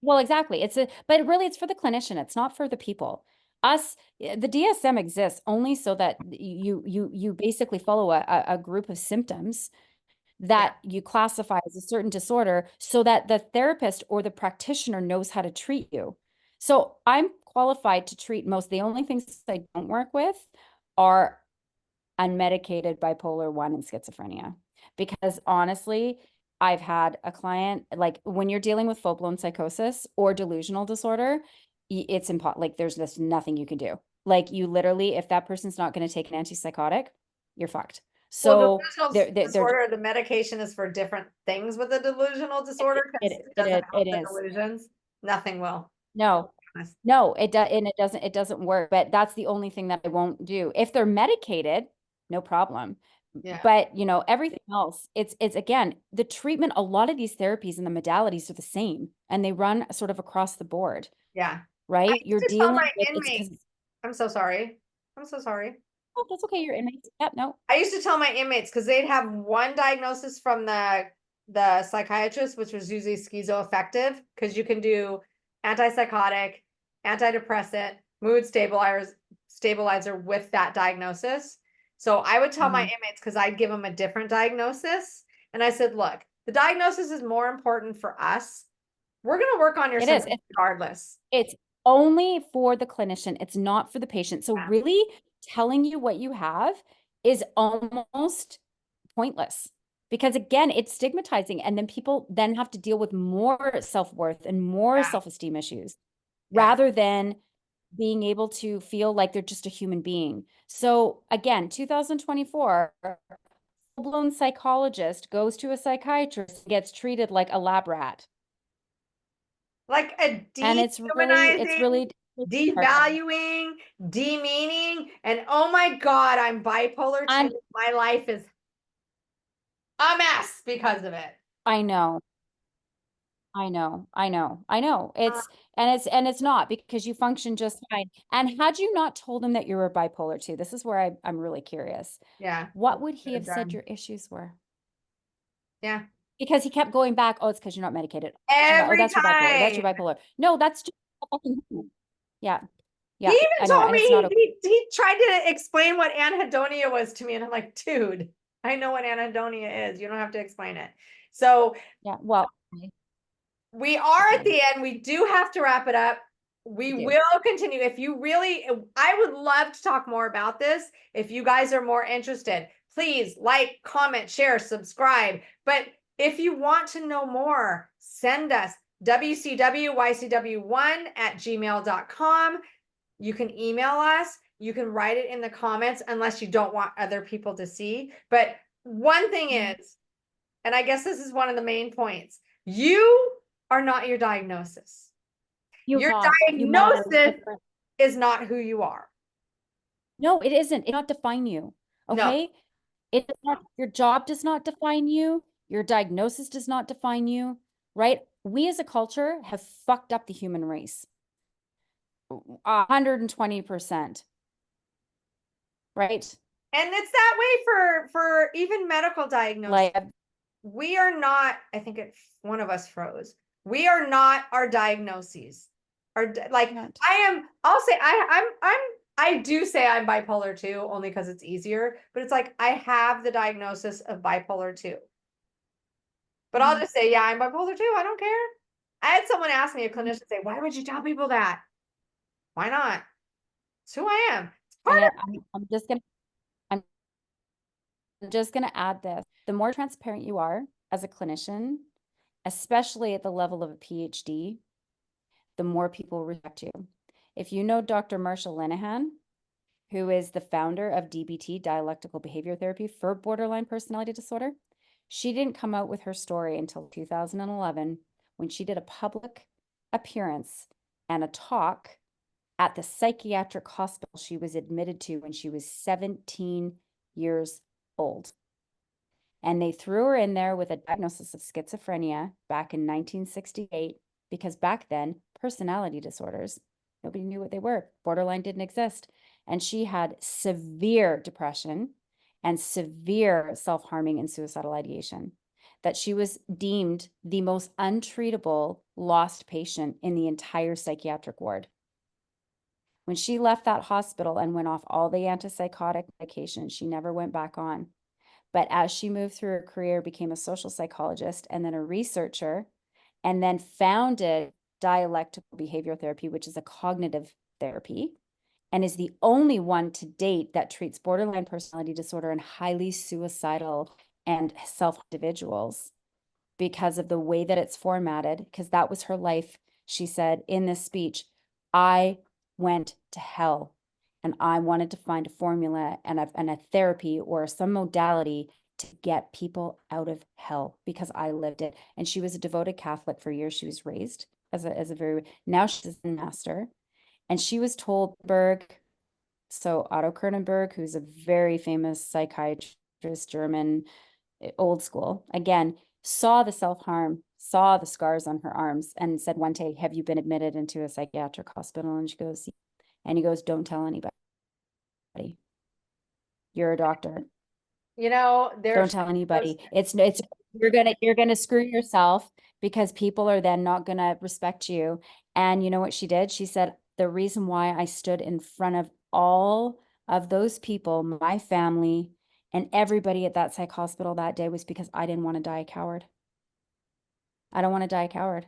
Well, exactly. But really it's for the clinician. It's not for the people. the DSM exists only so that you basically follow a group of symptoms Yeah. that you classify as a certain disorder so that the therapist or the practitioner knows how to treat you. So I'm qualified to treat most. The only things I don't work with are unmedicated bipolar 1 and schizophrenia. Because honestly, I've had a client, like when you're dealing with full-blown psychosis or delusional disorder, it's impossible. Like there's just nothing you can do. Like you literally, if that person's not going to take an antipsychotic, you're fucked. Well, So delusional they're disorder, the medication is for different things with the delusional disorder because it doesn't help it the is. delusions. Nothing will. No, no, it does, and it doesn't work. But that's the only thing that I won't do. If they're medicated, no problem. Yeah. But you know, everything else, it's again, the treatment, a lot of these therapies and the modalities are the same, and they run sort of across the board, Yeah. I right? used You're to tell dealing my with it's inmates, because I'm so sorry. I'm so sorry. oh, that's okay, you're inmates. Yep, no. I used to tell my inmates because they'd have one diagnosis from the psychiatrist, which was usually schizoaffective, because you can do antipsychotic, antidepressant, mood stabilizer with that diagnosis. So I would tell my Mhm. inmates because I'd give them a different diagnosis. And I said, look, the diagnosis is more important for us. We're going to work on your It is. symptoms regardless. It's only for the clinician. It's not for the patient. So Yeah. really telling you what you have is almost pointless because again, it's stigmatizing and then people then have to deal with more self-worth and more Yeah. self-esteem issues Yeah. rather than being able to feel like they're just a human being. So again, 2024, full-blown psychologist goes to a psychiatrist and gets treated like a lab rat. Like a And it's dehumanizing, really disheartening. devaluing, demeaning, and oh my God, I'm bipolar too. And My life is a mess because of it. I know, I know. Uh, It's not because you function just fine. And had you not told him that you were bipolar too, this is where I'm really curious. yeah, What would he could have have said done. your issues were? Yeah, Because he kept going back, oh, it's because you're not medicated. Oh, every that's your bipolar. That's time. your bipolar. No, that's just fucking yeah, He yeah. even I know, told and me it's not okay. he tried to explain what anhedonia was to me, and I'm like, dude, I know what anhedonia is. You don't have to explain it. So Yeah, well, we are at okay, the end. We do have to wrap it up. We I do. will continue. If you really, I would love to talk more about this. If you guys are more interested, please like, comment, share, subscribe. But if you want to know more, send us wcwycw1@gmail.com. You can email us. You can write it in the comments unless you don't want other people to see. But one thing Mhm. is, and I guess this is one of the main points, you are not your diagnosis. You Your not, you matter. diagnosis is not who you are. No, it isn't. It not define you. No. Okay? It does not, your job does not define you. Your diagnosis does not define you, right? We as a culture have fucked up the human race 120%, right? And it's that way for even medical diagnosis. Like, We are not, I think it one of us froze. We are not our diagnoses. Like not, I'll say I do say I'm bipolar 2 only because it's easier, but it's like I have the diagnosis of bipolar 2. But I'll mhm. just say, yeah, I'm bipolar 2. I don't care. I had someone ask me, a Mhm. clinician, say, why would you tell people that? Why not? It's who I am. It's part And of I'm just gonna add this. The more transparent you are as a clinician, especially at the level of a PhD, the more people respect you. If you know Dr. Marshall Linehan, who is the founder of DBT, dialectical behavior therapy for borderline personality disorder. She didn't come out with her story until 2011 when she did a public appearance and a talk at the psychiatric hospital she was admitted to when she was 17 years old. And they threw her in there with a diagnosis of schizophrenia back in 1968 because back then, personality disorders, nobody knew what they were. Borderline didn't exist. And she had severe depression and severe self-harming and suicidal ideation. That she was deemed the most untreatable lost patient in the entire psychiatric ward. When she left that hospital and went off all the antipsychotic medication, she never went back on. But as she moved through her career, became a social psychologist and then a researcher, and then founded dialectical behavioral therapy, which is a cognitive therapy, and is the only one to date that treats borderline personality disorder in highly suicidal and self individuals because of the way that it's formatted, because that was her life. She said in this speech, I went to hell and I wanted to find a formula and a therapy or some modality to get people out of hell because I lived it. And she was a devoted Catholic for years. She was raised as a very, now she's a master. And she was told, Berg, so Otto Kernenberg, who's a very famous psychiatrist, German, old school, again, saw the self-harm, saw the scars on her arms, and said one day, have you been admitted into a psychiatric hospital? And she goes, and he goes, don't tell anybody. You're a doctor. You know, Don't tell anybody. It's you're gonna screw yourself because people are then not gonna respect you. And you know what she did? She said, the reason why I stood in front of all of those people, my family, and everybody at that psych hospital that day was because I didn't want to die a coward. I don't want to die a coward.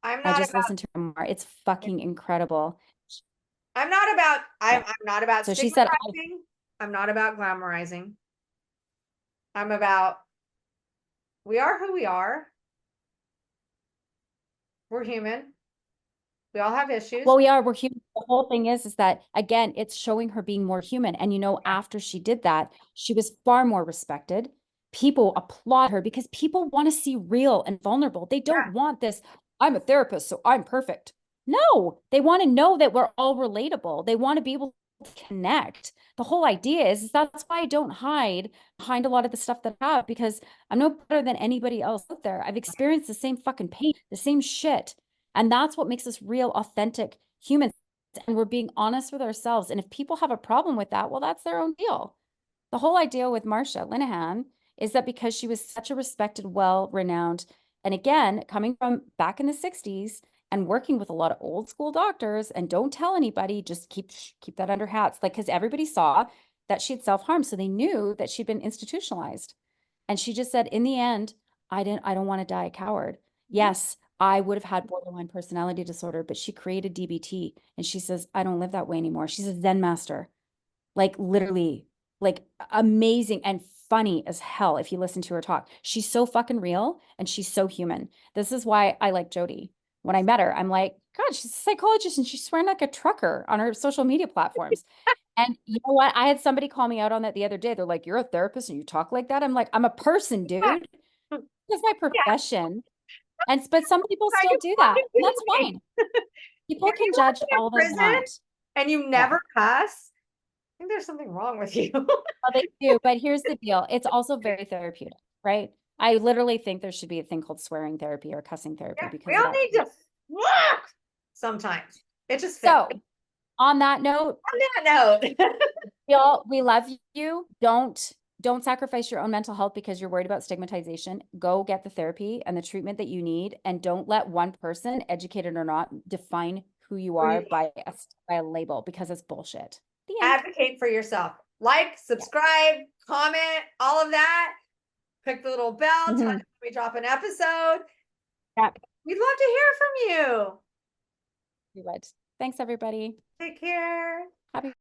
I'm I not just about listened to her more. It's fucking incredible. I'm not about Yeah. I'm not about So she said, stigmatizing. I'm not about glamorizing. I'm about we are who we are. We're human. We all have issues. well, we're human. The whole thing is that again, it's showing her being more human. And you know, after she did that, she was far more respected. People applaud her because people want to see real and vulnerable. They don't Yeah. want this, I'm a therapist, so I'm perfect. No, they want to know that we're all relatable. They want to be able to connect. The whole idea is that's why I don't hide behind a lot of the stuff that I have because I'm no better than anybody else out there. I've experienced the same fucking pain, the same shit. And that's what makes us real, authentic humans. And we're being honest with ourselves. And if people have a problem with that, well, that's their own deal. The whole idea with Marsha Linehan is that because she was such a respected, well-renowned, and again, coming from back in the 60s and working with a lot of old school doctors, and don't tell anybody, just keep that under hats, like because everybody saw that she'd self-harmed. So they knew that she'd been institutionalized. And she just said, in the end, I don't want to die a coward. Yes, I would have had borderline personality disorder, but she created DBT and she says, I don't live that way anymore. She's a Zen master, like literally, like amazing and funny as hell if you listen to her talk. She's so fucking real and she's so human. This is why I like Jodi. When I met her, I'm like, God, she's a psychologist and she's swearing like a trucker on her social media platforms. And you know what? I had somebody call me out on that the other day. They're like, you're a therapist and you talk like that. I'm like, I'm a person, Yeah. dude. It's my Yeah. profession. And but some people Are still you do that. fucking And that's kidding me? fine. People If can you want judge to be in all they prison want. and you Yeah. never cuss, I think there's something wrong with you. Well, they do, but here's the deal. It's also very therapeutic, right? I literally think there should be a thing called swearing therapy or cussing therapy Yeah, we because it all need actually. to fuck sometimes. It just fits. So, on that note, On that note, we love you. Don't sacrifice your own mental health because you're worried about stigmatization. Go get the therapy and the treatment that you need, and don't let one person, educated or not, define who you who are you by a label because it's bullshit. The end. advocate for yourself. Like, Yeah. subscribe, comment, all of that. Click the little bell, tell us Mhm. when we drop an episode. Yeah, We'd love to hear from you. we would. Thanks, everybody. Take care. Happy